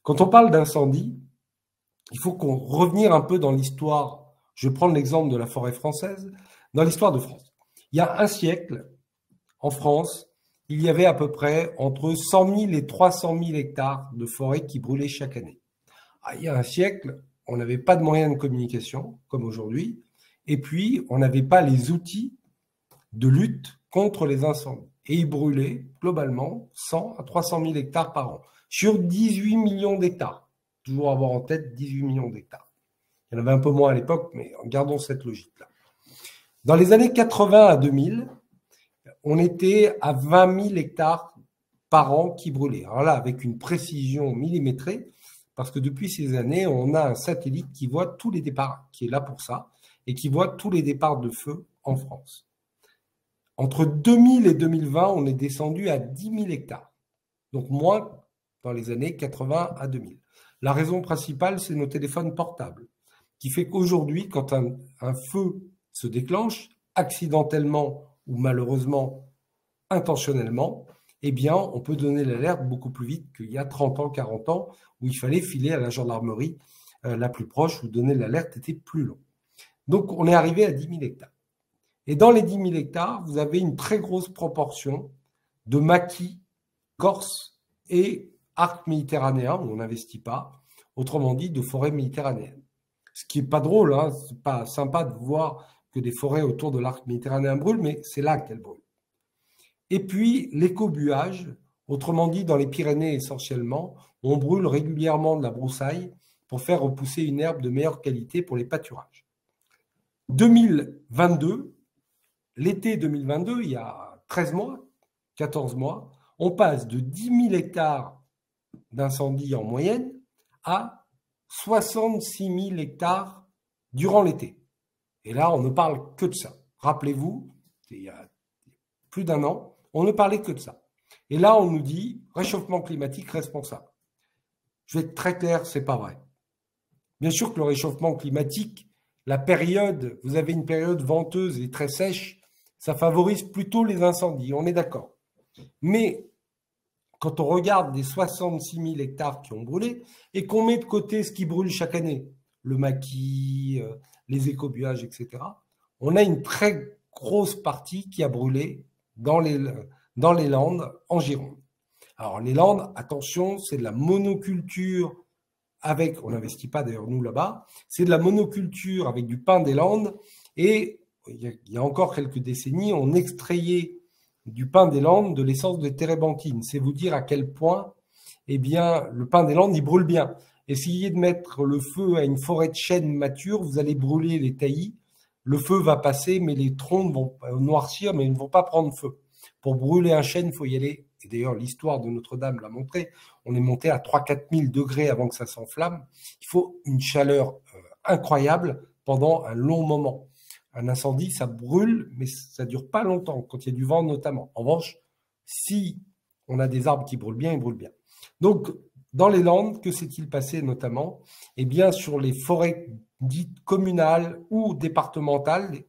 Quand on parle d'incendie, il faut qu'on revenir un peu dans l'histoire. Je vais prendre l'exemple de la forêt française, dans l'histoire de France. Il y a un siècle, en France, il y avait à peu près entre 100 000 et 300 000 hectares de forêt qui brûlaient chaque année. Il y a un siècle, on n'avait pas de moyens de communication, comme aujourd'hui, et puis on n'avait pas les outils de lutte contre les incendies. Et ils brûlaient globalement 100 à 300 000 hectares par an, sur 18 millions d'hectares. Toujours avoir en tête 18 millions d'hectares. Il y en avait un peu moins à l'époque, mais gardons cette logique-là. Dans les années 80 à 2000, on était à 20 000 hectares par an qui brûlaient. Alors là, avec une précision millimétrée, parce que depuis ces années, on a un satellite qui voit tous les départs, qui est là pour ça, et qui voit tous les départs de feu en France. Entre 2000 et 2020, on est descendu à 10 000 hectares, donc moins dans les années 80 à 2000. La raison principale, c'est nos téléphones portables, qui fait qu'aujourd'hui, quand un feu se déclenche, accidentellement ou malheureusement intentionnellement, eh bien, on peut donner l'alerte beaucoup plus vite qu'il y a 30 ans, 40 ans, où il fallait filer à la gendarmerie la plus proche, où donner l'alerte était plus long. Donc, on est arrivé à 10 000 hectares. Et dans les 10 000 hectares, vous avez une très grosse proportion de maquis, corse et arc méditerranéen, où on n'investit pas, autrement dit, de forêts méditerranéennes. Ce qui n'est pas drôle, hein, c'est pas sympa de voir que des forêts autour de l'arc méditerranéen brûlent, mais c'est là qu'elles brûlent. Et puis, l'écobuage, autrement dit, dans les Pyrénées essentiellement, on brûle régulièrement de la broussaille pour faire repousser une herbe de meilleure qualité pour les pâturages. 2022, l'été 2022, il y a 13 mois, 14 mois, on passe de 10 000 hectares d'incendies en moyenne à 66 000 hectares durant l'été. Et là, on ne parle que de ça. Rappelez-vous, il y a plus d'un an, on ne parlait que de ça. Et là, on nous dit réchauffement climatique responsable. Je vais être très clair, c'est pas vrai. Bien sûr que le réchauffement climatique, la période, vous avez une période venteuse et très sèche, ça favorise plutôt les incendies, on est d'accord. Mais quand on regarde les 66 000 hectares qui ont brûlé et qu'on met de côté ce qui brûle chaque année, le maquis, les écobuages, etc., on a une très grosse partie qui a brûlé dans les Landes, en Gironde. Alors, les Landes, attention, c'est de la monoculture avec, on n'investit pas d'ailleurs nous là-bas, c'est de la monoculture avec du pin des Landes et il y a encore quelques décennies, on extrayait du pin des Landes de l'essence de térébenthine. C'est vous dire à quel point, eh bien, le pin des Landes, il brûle bien. Essayez de mettre le feu à une forêt de chêne mature, vous allez brûler les taillis, le feu va passer, mais les troncs vont noircir, mais ils ne vont pas prendre feu. Pour brûler un chêne, il faut y aller. Et d'ailleurs, l'histoire de Notre-Dame l'a montré. On est monté à 3-4 000 degrés avant que ça s'enflamme. Il faut une chaleur incroyable pendant un long moment. Un incendie, ça brûle, mais ça ne dure pas longtemps, quand il y a du vent notamment. En revanche, si on a des arbres qui brûlent bien, ils brûlent bien. Donc, dans les Landes, que s'est-il passé notamment? Eh bien, sur les forêts dites communales ou départementales,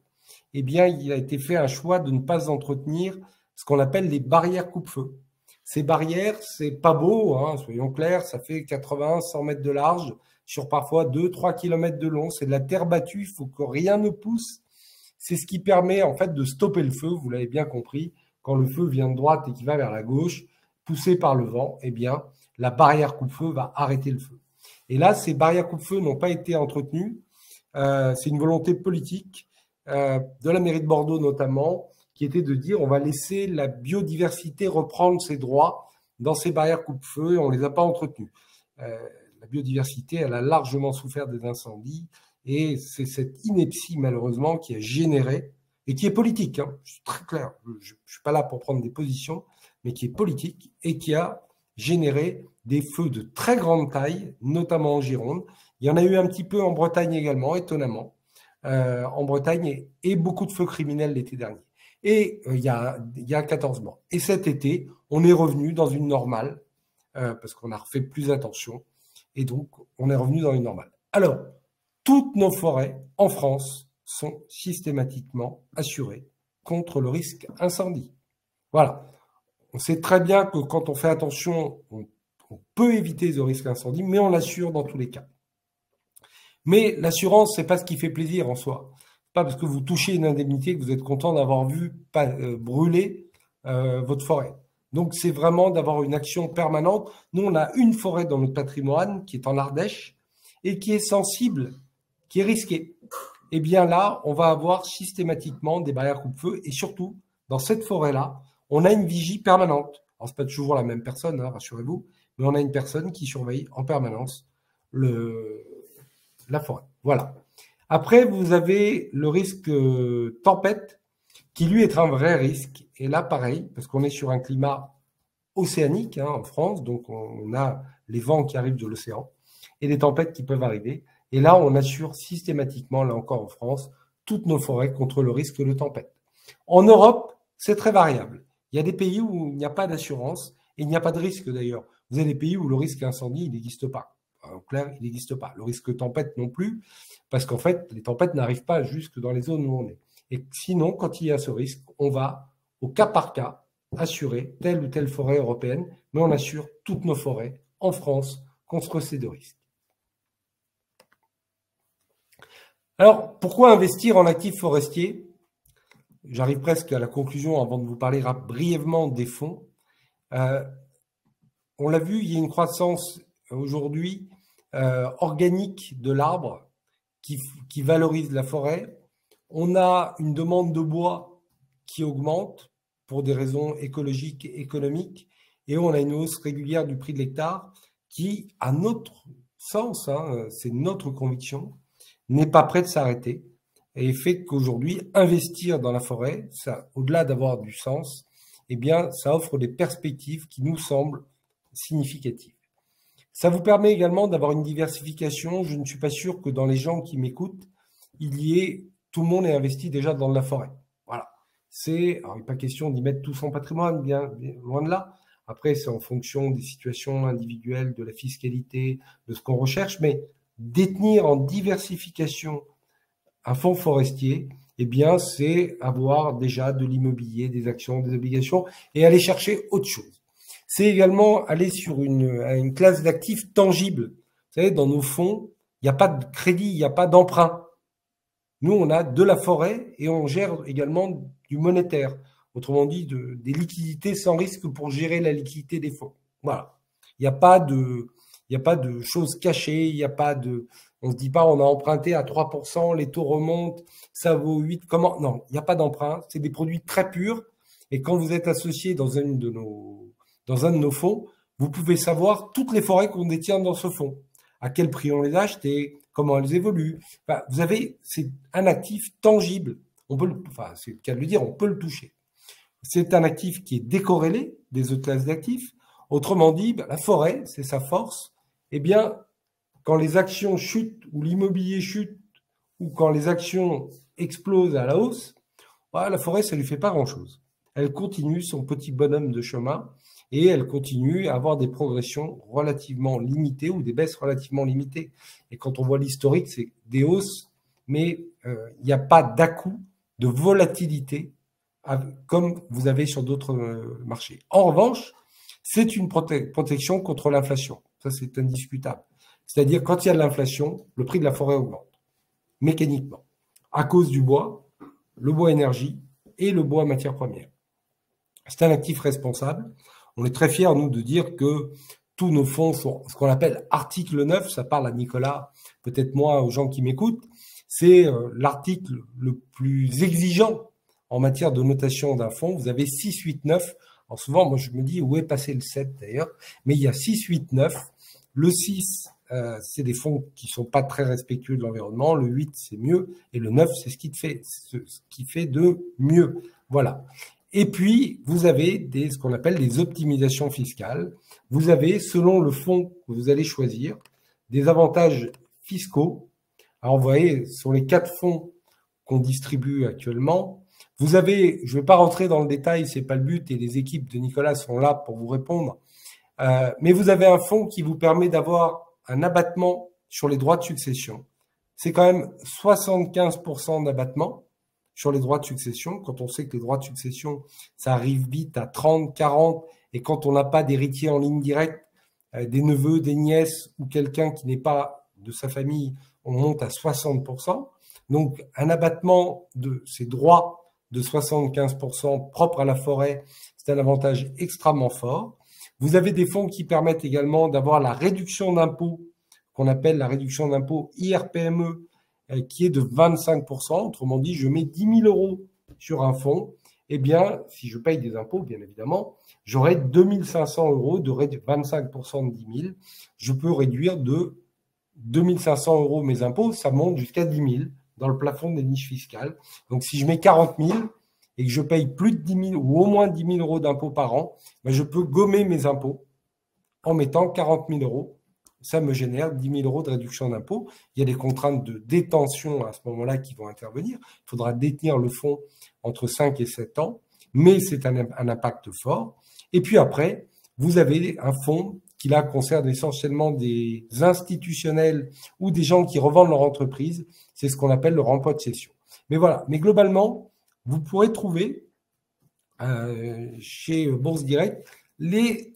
eh bien, il a été fait un choix de ne pas entretenir ce qu'on appelle les barrières coupe-feu. Ces barrières, c'est pas beau, hein, soyons clairs, ça fait 80-100 mètres de large, sur parfois 2-3 km de long. C'est de la terre battue, il faut que rien ne pousse. C'est ce qui permet en fait de stopper le feu, vous l'avez bien compris. Quand le feu vient de droite et qu'il va vers la gauche, poussé par le vent, eh bien, la barrière coupe-feu va arrêter le feu. Et là, ces barrières coupe-feu n'ont pas été entretenues. C'est une volonté politique de la mairie de Bordeaux notamment, qui était de dire on va laisser la biodiversité reprendre ses droits dans ces barrières coupe-feu et on ne les a pas entretenues. La biodiversité, elle a largement souffert des incendies et c'est cette ineptie malheureusement qui a généré, et qui est politique, hein, je suis très clair, je ne suis pas là pour prendre des positions, mais qui est politique et qui a généré des feux de très grande taille, notamment en Gironde. Il y en a eu un petit peu en Bretagne également, étonnamment, en Bretagne, et beaucoup de feux criminels l'été dernier. Et il y a 14 mois. Et cet été, on est revenu dans une normale, parce qu'on a refait plus attention, et donc on est revenu dans une normale. Alors, toutes nos forêts en France sont systématiquement assurées contre le risque incendie. Voilà. On sait très bien que quand on fait attention, on peut éviter le risque incendie, mais on l'assure dans tous les cas. Mais l'assurance, c'est pas ce qui fait plaisir en soi. Pas parce que vous touchez une indemnité que vous êtes content d'avoir vu brûler votre forêt. Donc, c'est vraiment d'avoir une action permanente. Nous, on a une forêt dans notre patrimoine qui est en Ardèche et qui est sensible, qui est risquée. eh bien là, on va avoir systématiquement des barrières coupe-feu et surtout, dans cette forêt-là, on a une vigie permanente. Alors, c'est pas toujours la même personne, hein, rassurez-vous, mais on a une personne qui surveille en permanence la forêt. Voilà. Après, vous avez le risque tempête, qui lui est un vrai risque. Et là, pareil, parce qu'on est sur un climat océanique hein, en France, donc on a les vents qui arrivent de l'océan et les tempêtes qui peuvent arriver. Et là, on assure systématiquement, là encore en France, toutes nos forêts contre le risque de tempête. En Europe, c'est très variable. Il y a des pays où il n'y a pas d'assurance et il n'y a pas de risque d'ailleurs. Vous avez des pays où le risque incendie, il n'existe pas. En clair, il n'existe pas. Le risque tempête non plus, parce qu'en fait, les tempêtes n'arrivent pas jusque dans les zones où on est. Et sinon, quand il y a ce risque, on va, au cas par cas, assurer telle ou telle forêt européenne, mais on assure toutes nos forêts en France contre ces deux risques. Alors, pourquoi investir en actifs forestiers? J'arrive presque à la conclusion avant de vous parler brièvement des fonds. On l'a vu, il y a une croissance aujourd'hui organique de l'arbre qui valorise la forêt. On a une demande de bois qui augmente pour des raisons écologiques et économiques, et on a une hausse régulière du prix de l'hectare qui, à notre sens, hein, c'est notre conviction, n'est pas prêt de s'arrêter et fait qu'aujourd'hui, investir dans la forêt, ça, au-delà d'avoir du sens, eh bien, ça offre des perspectives qui nous semblent significatives. Ça vous permet également d'avoir une diversification. Je ne suis pas sûr que dans les gens qui m'écoutent, tout le monde est investi déjà dans de la forêt. Voilà. Alors, il n'est pas question d'y mettre tout son patrimoine, bien loin de là. Après, c'est en fonction des situations individuelles, de la fiscalité, de ce qu'on recherche, mais détenir en diversification un fonds forestier, eh bien, c'est avoir déjà de l'immobilier, des actions, des obligations et aller chercher autre chose. C'est également aller sur une classe d'actifs tangibles. Vous savez, dans nos fonds, il n'y a pas de crédit, il n'y a pas d'emprunt. Nous, on a de la forêt et on gère également du monétaire. Autrement dit, des liquidités sans risque pour gérer la liquidité des fonds. Voilà. Il n'y a pas de choses cachées, il n'y a pas de... On se dit pas, on a emprunté à 3%, les taux remontent, ça vaut 8. Comment? Non, il n'y a pas d'emprunt. C'est des produits très purs. Et quand vous êtes associé dans un de nos fonds, vous pouvez savoir toutes les forêts qu'on détient dans ce fonds. À quel prix on les a achetées, comment elles évoluent. Enfin, c'est un actif tangible. C'est le cas de le dire, on peut le toucher. C'est un actif qui est décorrélé des autres classes d'actifs. Autrement dit, la forêt, c'est sa force. Eh bien, quand les actions chutent ou l'immobilier chute ou quand les actions explosent à la hausse, la forêt, ça lui fait pas grand-chose. Elle continue son petit bonhomme de chemin et elle continue à avoir des progressions relativement limitées ou des baisses relativement limitées. Et quand on voit l'historique, c'est des hausses, mais il n'y a pas d'à-coup de volatilité comme vous avez sur d'autres marchés. En revanche, c'est une protection contre l'inflation. Ça, c'est indiscutable. C'est-à-dire, quand il y a de l'inflation, le prix de la forêt augmente, mécaniquement, à cause du bois, le bois énergie et le bois matière première. C'est un actif responsable. On est très fiers, nous, de dire que tous nos fonds sont ce qu'on appelle article 9. Ça parle à Nicolas, peut-être moins aux gens qui m'écoutent. C'est l'article le plus exigeant en matière de notation d'un fonds. Vous avez 6, 8, 9. Alors souvent, moi, je me dis, où est passé le 7 d'ailleurs? Mais il y a 6, 8, 9. Le 6, c'est des fonds qui sont pas très respectueux de l'environnement. Le 8, c'est mieux. Et le 9, c'est ce qui fait de mieux. Voilà. Et puis, vous avez ce qu'on appelle des optimisations fiscales. Vous avez, selon le fonds que vous allez choisir, des avantages fiscaux. Alors, vous voyez, sur les 4 fonds qu'on distribue actuellement, vous avez, je ne vais pas rentrer dans le détail, c'est pas le but, et les équipes de Nicolas sont là pour vous répondre, mais vous avez un fonds qui vous permet d'avoir un abattement sur les droits de succession. C'est quand même 75% d'abattement sur les droits de succession. Quand on sait que les droits de succession, ça arrive vite à 30, 40, et quand on n'a pas d'héritier en ligne directe, des neveux, des nièces ou quelqu'un qui n'est pas de sa famille, on monte à 60%. Donc, un abattement de ces droits de 75% propres à la forêt, c'est un avantage extrêmement fort. Vous avez des fonds qui permettent également d'avoir la réduction d'impôt, qu'on appelle la réduction d'impôt IRPME, qui est de 25%. Autrement dit, je mets 10 000 euros sur un fonds. Eh bien, si je paye des impôts, bien évidemment, j'aurai 2 500 euros de 25% de 10 000. Je peux réduire de 2 500 euros mes impôts, ça monte jusqu'à 10 000 dans le plafond des niches fiscales. Donc, si je mets 40 000 et que je paye plus de 10 000 ou au moins 10 000 euros d'impôts par an, ben je peux gommer mes impôts en mettant 40 000 euros. Ça me génère 10 000 euros de réduction d'impôts. Il y a des contraintes de détention à ce moment-là qui vont intervenir. Il faudra détenir le fonds entre 5 et 7 ans, mais c'est un impact fort. Et puis après, vous avez un fonds qui là concerne essentiellement des institutionnels ou des gens qui revendent leur entreprise. C'est ce qu'on appelle le remploi de cession. Mais voilà. Mais globalement, vous pourrez trouver chez Bourse Direct les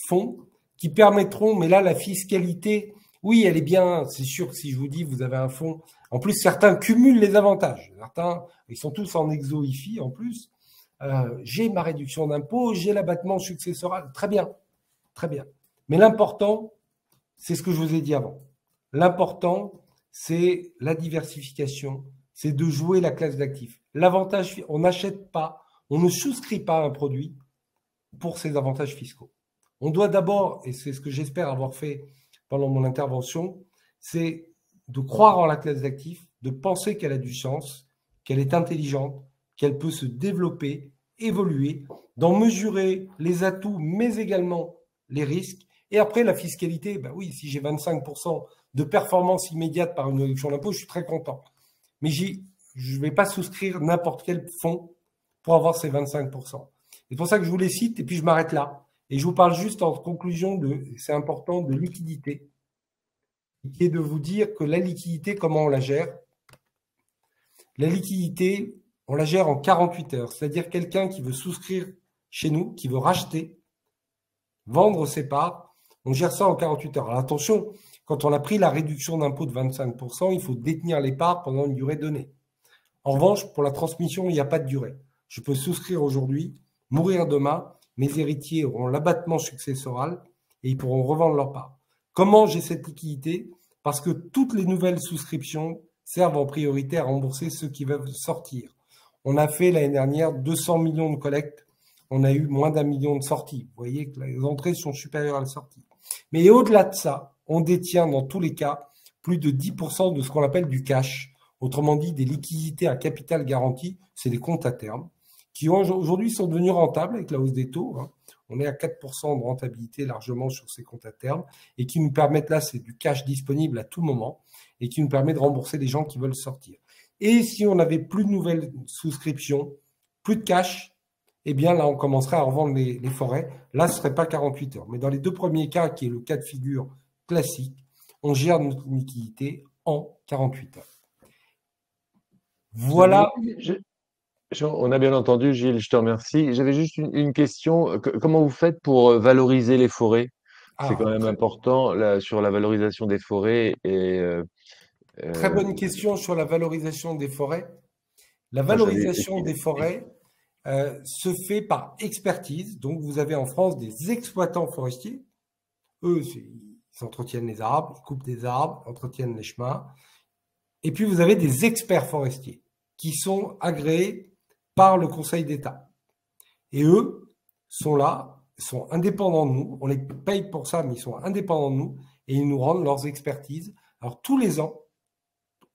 fonds qui permettront, mais là, la fiscalité, oui, elle est bien, c'est sûr que si je vous dis, vous avez un fonds, en plus, certains cumulent les avantages. Certains, ils sont tous en exo-IFI, en plus. J'ai ma réduction d'impôt, j'ai l'abattement successoral. Très bien, très bien. Mais l'important, c'est ce que je vous ai dit avant. L'important, c'est la diversification, c'est de jouer la classe d'actifs. L'avantage, on n'achète pas, on ne souscrit pas à un produit pour ses avantages fiscaux. On doit d'abord, et c'est ce que j'espère avoir fait pendant mon intervention, c'est de croire en la classe d'actifs, de penser qu'elle a du sens, qu'elle est intelligente, qu'elle peut se développer, évoluer, d'en mesurer les atouts, mais également les risques. Et après, la fiscalité, ben oui, si j'ai 25% de performance immédiate par une réduction d'impôt, je suis très content. Mais je ne vais pas souscrire n'importe quel fonds pour avoir ces 25%. C'est pour ça que je vous les cite et puis je m'arrête là. Et je vous parle juste en conclusion c'est important, de liquidité, qui est de vous dire que la liquidité, comment on la gère? La liquidité, on la gère en 48 heures. C'est-à-dire quelqu'un qui veut souscrire chez nous, qui veut racheter, vendre ses parts, on gère ça en 48 heures. Alors attention, quand on a pris la réduction d'impôt de 25%, il faut détenir les parts pendant une durée donnée. En revanche, pour la transmission, il n'y a pas de durée. Je peux souscrire aujourd'hui, mourir demain, mes héritiers auront l'abattement successoral et ils pourront revendre leurs parts. Comment j'ai cette liquidité? Parce que toutes les nouvelles souscriptions servent en priorité à rembourser ceux qui veulent sortir. On a fait l'année dernière 200 millions de collectes, on a eu moins d'1 million de sorties. Vous voyez que les entrées sont supérieures à la sortie. Mais au-delà de ça, on détient dans tous les cas plus de 10% de ce qu'on appelle du cash. Autrement dit, des liquidités à capital garanti, c'est des comptes à terme, qui aujourd'hui sont devenus rentables avec la hausse des taux. On est à 4% de rentabilité largement sur ces comptes à terme et qui nous permettent, là, c'est du cash disponible à tout moment et qui nous permet de rembourser les gens qui veulent sortir. Et si on n'avait plus de nouvelles souscriptions, plus de cash, eh bien là, on commencerait à revendre les forêts. Là, ce ne serait pas 48 heures. Mais dans les deux premiers cas, qui est le cas de figure classique, on gère notre liquidité en 48 heures. Voilà. On a bien entendu, Gilles, je te remercie. J'avais juste une question. Comment vous faites pour valoriser les forêts? C'est quand même important là, sur la valorisation des forêts. Très bonne question sur la valorisation des forêts. La valorisation des forêts se fait par expertise. Donc, vous avez en France des exploitants forestiers. Eux, ils entretiennent les arbres, ils coupent des arbres, entretiennent les chemins. Et puis, vous avez des experts forestiers qui sont agréés par le Conseil d'État. Et eux sont là, sont indépendants de nous. On les paye pour ça, mais ils sont indépendants de nous et ils nous rendent leurs expertises. Alors, tous les ans,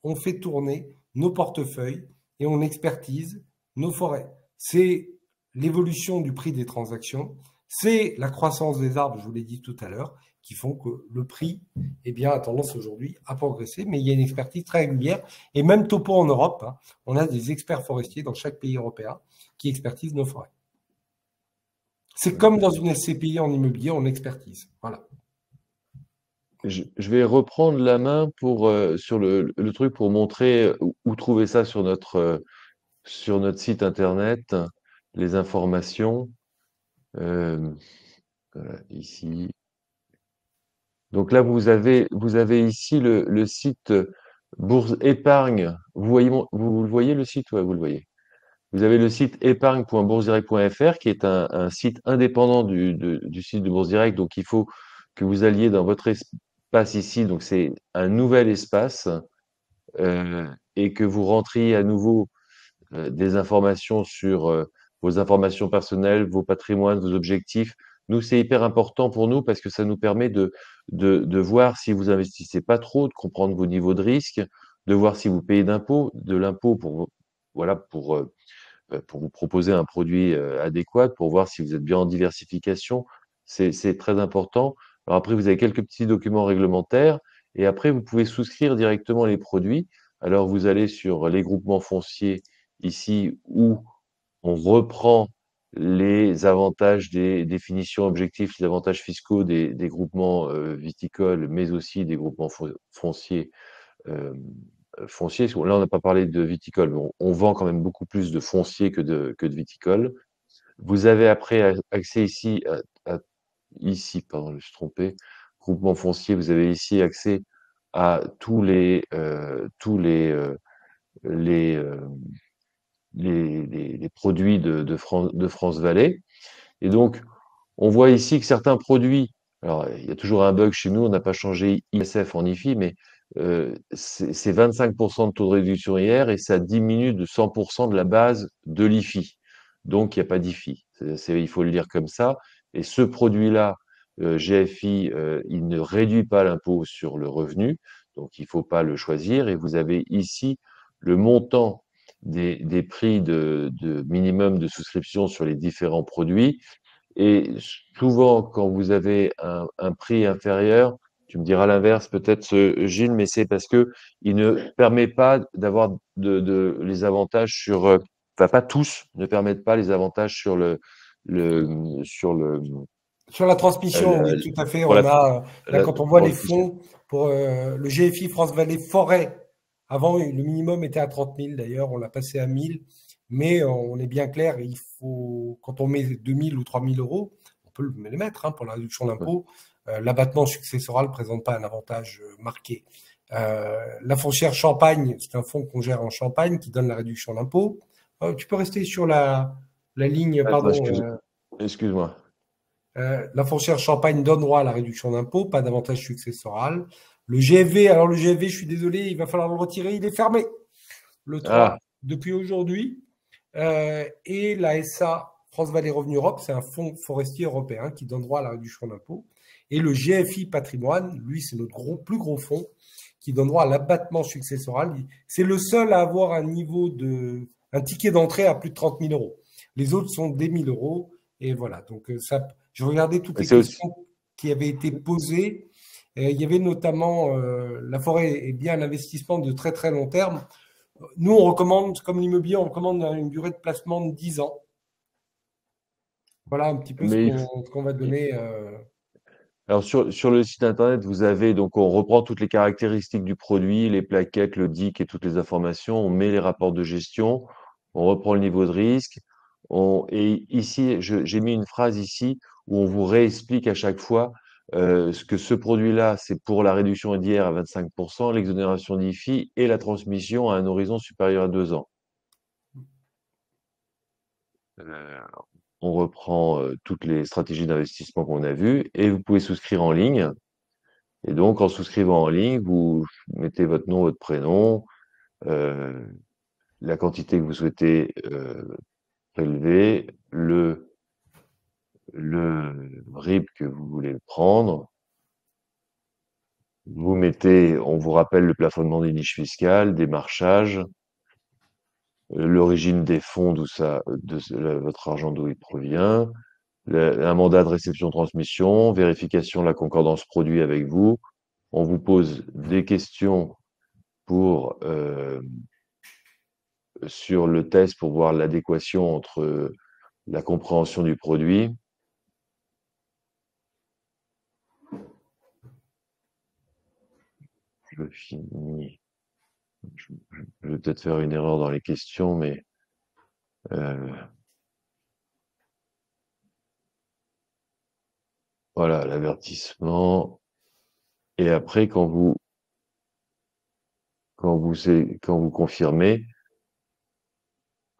on fait tourner nos portefeuilles et on expertise nos forêts. C'est l'évolution du prix des transactions, c'est la croissance des arbres, je vous l'ai dit tout à l'heure, qui font que le prix a tendance aujourd'hui à progresser, mais il y a une expertise très régulière. Et même topo en Europe, on a des experts forestiers dans chaque pays européen qui expertisent nos forêts. C'est comme dans une SCPI en immobilier, on expertise. Voilà. Je vais reprendre la main sur le truc pour montrer où trouver ça sur notre site internet, les informations. Voilà, ici. Donc là, vous avez ici le site Bourse Épargne. Vous le voyez le site? Ouais, vous le voyez. Vous avez le site épargne.boursedirect.fr qui est un site indépendant du site de Bourse Direct. Donc il faut que vous alliez dans votre espace ici. Donc c'est un nouvel espace et que vous rentriez à nouveau des informations sur vos informations personnelles, vos patrimoines, vos objectifs. Nous, c'est hyper important pour nous parce que ça nous permet de voir si vous investissez pas trop, de comprendre vos niveaux de risque, de voir si vous payez de l'impôt voilà, pour vous proposer un produit adéquat, pour voir si vous êtes bien en diversification. C'est très important. Alors après, vous avez quelques petits documents réglementaires et après, vous pouvez souscrire directement les produits. Alors, vous allez sur les groupements fonciers ici où on reprend les avantages des définitions objectifs, les avantages fiscaux des groupements viticoles, mais aussi des groupements fonciers euh, foncier. Là, on n'a pas parlé de viticole, mais on vend quand même beaucoup plus de foncier que de viticole. Vous avez après accès ici, ici, pardon, je me suis trompé, groupement foncier, vous avez ici accès à les, euh, les produits de France Vallée. Et donc, on voit ici que certains produits, alors il y a toujours un bug chez nous, on n'a pas changé ISF en IFI, mais c'est 25% de taux de réduction hier et ça diminue de 100% de la base de l'IFI. Donc il n'y a pas d'IFI. Il faut le lire comme ça. Et ce produit-là, GFI, il ne réduit pas l'impôt sur le revenu, donc il ne faut pas le choisir. Et vous avez ici le montant des prix de minimum de souscription sur les différents produits. Et souvent, quand vous avez un prix inférieur, tu me diras l'inverse peut-être, Gilles, mais c'est parce que il ne permet pas d'avoir les avantages sur, enfin pas tous ne permettent pas les avantages sur sur Sur la transmission, oui, le- tout à fait. pour On a, là, la quand on voit les transmission. fonds pour le GFI France Vallée Forêt, avant, le minimum était à 30 000 d'ailleurs, on l'a passé à 1000. Mais on est bien clair, il faut, quand on met 2000 ou 3000 euros, on peut les mettre pour la réduction d'impôt. L'abattement successoral ne présente pas un avantage marqué. La foncière Champagne, c'est un fonds qu'on gère en Champagne qui donne la réduction d'impôt. Tu peux rester sur la ligne, Attends, pardon. excuse-moi. La foncière Champagne donne droit à la réduction d'impôt, pas d'avantage successoral. Le GFV, alors le GFV, je suis désolé, il va falloir le retirer, il est fermé le 3 Ah, depuis aujourd'hui. Et la SA France Vallée Revenu Europe, c'est un fonds forestier européen qui donne droit à la réduction d'impôt. Et le GFI Patrimoine, lui, c'est notre plus gros fonds qui donne droit à l'abattement successoral. C'est le seul à avoir un ticket d'entrée à plus de 30 000 euros. Les autres sont des 1000 euros. Et voilà. Donc, je regardais toutes mais les c'est aussi. questions qui avaient été posées. Il y avait notamment la forêt est bien un investissement de très très long terme. Nous, on recommande, comme l'immobilier, on recommande une durée de placement de 10 ans. Voilà un petit peu ce Mais qu'on va donner. alors sur le site internet, vous avez donc on reprend toutes les caractéristiques du produit, les plaquettes, le DIC et toutes les informations. On met les rapports de gestion, on reprend le niveau de risque. Et ici, j'ai mis une phrase ici où on vous réexplique à chaque fois ce que ce produit-là, c'est pour la réduction d'IR à 25%, l'exonération d'IFI et la transmission à un horizon supérieur à 2 ans. Euh, on reprend toutes les stratégies d'investissement qu'on a vues et vous pouvez souscrire en ligne. Et donc, en souscrivant en ligne, vous mettez votre nom, votre prénom, euh, la quantité que vous souhaitez prélever, le RIB que vous voulez prendre. Vous mettez, on vous rappelle le plafonnement des niches fiscales, démarchage, l'origine des fonds, votre argent d'où il provient, un mandat de réception-transmission, vérification de la concordance produit avec vous. On vous pose des questions pour sur le test pour voir l'adéquation entre la compréhension du produit. Je finis. Je vais peut-être faire une erreur dans les questions, mais euh, voilà, l'avertissement. Et après, quand vous confirmez,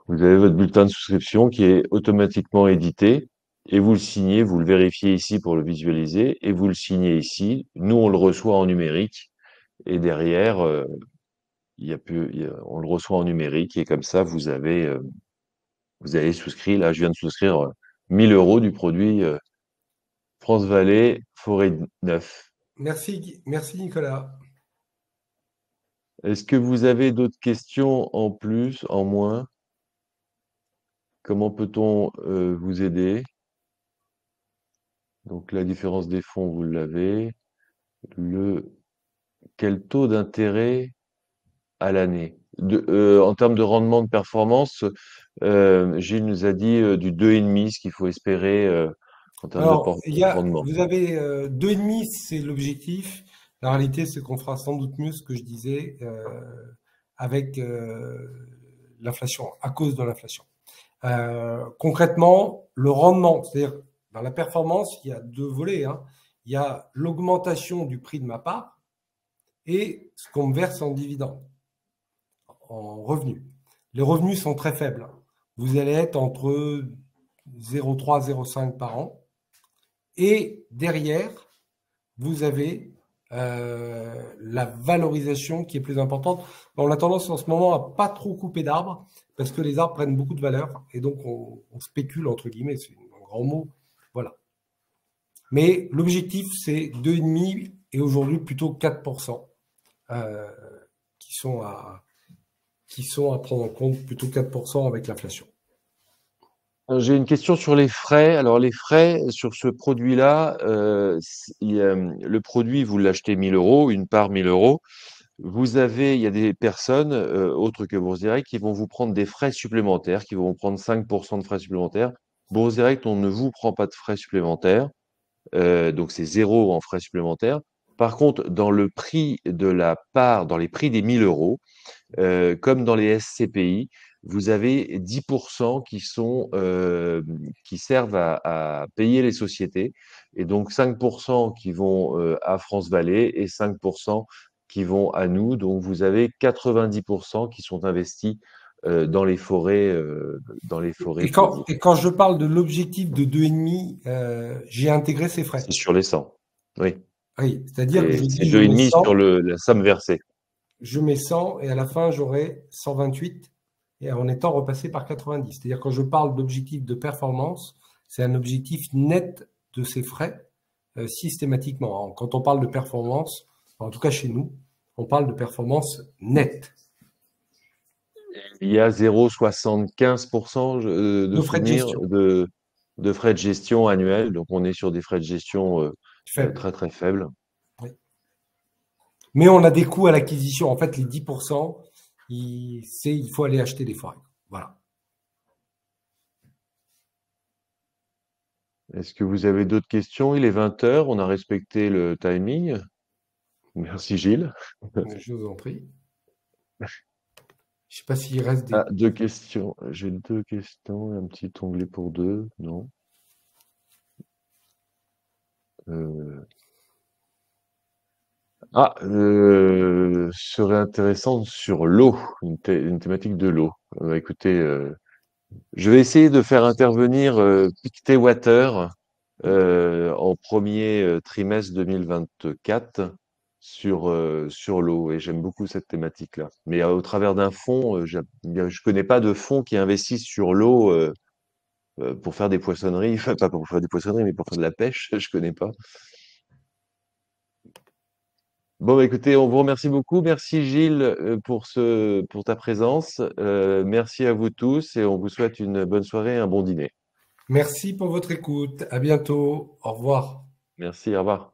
vous avez votre bulletin de souscription qui est automatiquement édité et vous le signez, vous le vérifiez ici pour le visualiser et vous le signez ici. Nous, on le reçoit en numérique et derrière, on le reçoit en numérique et comme ça, vous avez souscrit. Là, je viens de souscrire 1000 euros du produit France Vallée Forêt Neuf. Merci Nicolas. Est-ce que vous avez d'autres questions en plus, en moins? Comment peut-on vous aider? Donc la différence des fonds, vous l'avez. Le Quel taux d'intérêt à l'année? En termes de rendement de performance, Gilles nous a dit du 2,5, ce qu'il faut espérer en termes Alors, rendement. vous avez 2,5, c'est l'objectif. La réalité, c'est qu'on fera sans doute mieux ce que je disais avec l'inflation, à cause de l'inflation. Concrètement, le rendement, c'est-à-dire dans la performance, il y a deux volets, hein. Il y a l'augmentation du prix de ma part et ce qu'on me verse en dividende, en revenus. Les revenus sont très faibles. Vous allez être entre 0,3, 0,5 par an. Et derrière, vous avez la valorisation qui est plus importante. On a tendance en ce moment à pas trop couper d'arbres parce que les arbres prennent beaucoup de valeur et donc on spécule, entre guillemets, c'est un grand mot. Voilà. Mais l'objectif, c'est 2,5 et aujourd'hui plutôt 4% euh, qui sont à prendre en compte, plutôt 4% avec l'inflation. J'ai une question sur les frais. Alors les frais sur ce produit-là, le produit, vous l'achetez 1000 euros, une part 1000 euros. Il y a des personnes autres que Bourse Direct qui vont vous prendre des frais supplémentaires, qui vont vous prendre 5% de frais supplémentaires. Bourse Direct, on ne vous prend pas de frais supplémentaires, donc c'est zéro en frais supplémentaires. Par contre, dans le prix de la part, dans les prix des 1000 euros, comme dans les SCPI, vous avez 10% qui servent à payer les sociétés et donc 5% qui vont à France Vallée et 5% qui vont à nous. Donc vous avez 90% qui sont investis dans les forêts pour vous. Et quand je parle de l'objectif de 2,5, j'ai intégré ces frais. C'est sur les 100. Oui, Oui, c'est-à-dire que je c'est dis 2,5 sur la somme versée. je mets 100 et à la fin j'aurai 128 et en étant repassé par 90. C'est-à-dire quand je parle d'objectif de performance, c'est un objectif net de ces frais systématiquement. Quand on parle de performance, en tout cas chez nous, on parle de performance nette. Il y a 0,75% de De frais de souvenirs gestion de frais de gestion annuels. Donc, on est sur des frais de gestion faibles. très, très faibles. Oui. Mais on a des coûts à l'acquisition. En fait, les 10%, il faut aller acheter des forêts. Voilà. Est-ce que vous avez d'autres questions? Il est 20 heures. On a respecté le timing. Merci, Gilles. Je vous en prie. Je ne sais pas s'il reste des... Ah, deux questions. J'ai deux questions. Un petit onglet pour deux. Non. Serait intéressant sur l'eau, une thématique de l'eau. Écoutez, je vais essayer de faire intervenir Pictet Water en premier trimestre 2024 sur l'eau. Et j'aime beaucoup cette thématique-là. Mais au travers d'un fonds, je connais pas de fonds qui investissent sur l'eau pour faire des poissonneries. Enfin, pas pour faire des poissonneries, mais pour faire de la pêche. Je connais pas. Bon, bah, écoutez, on vous remercie beaucoup. Merci Gilles pour ta présence. Merci à vous tous et on vous souhaite une bonne soirée et un bon dîner. Merci pour votre écoute. À bientôt. Au revoir. Merci, au revoir.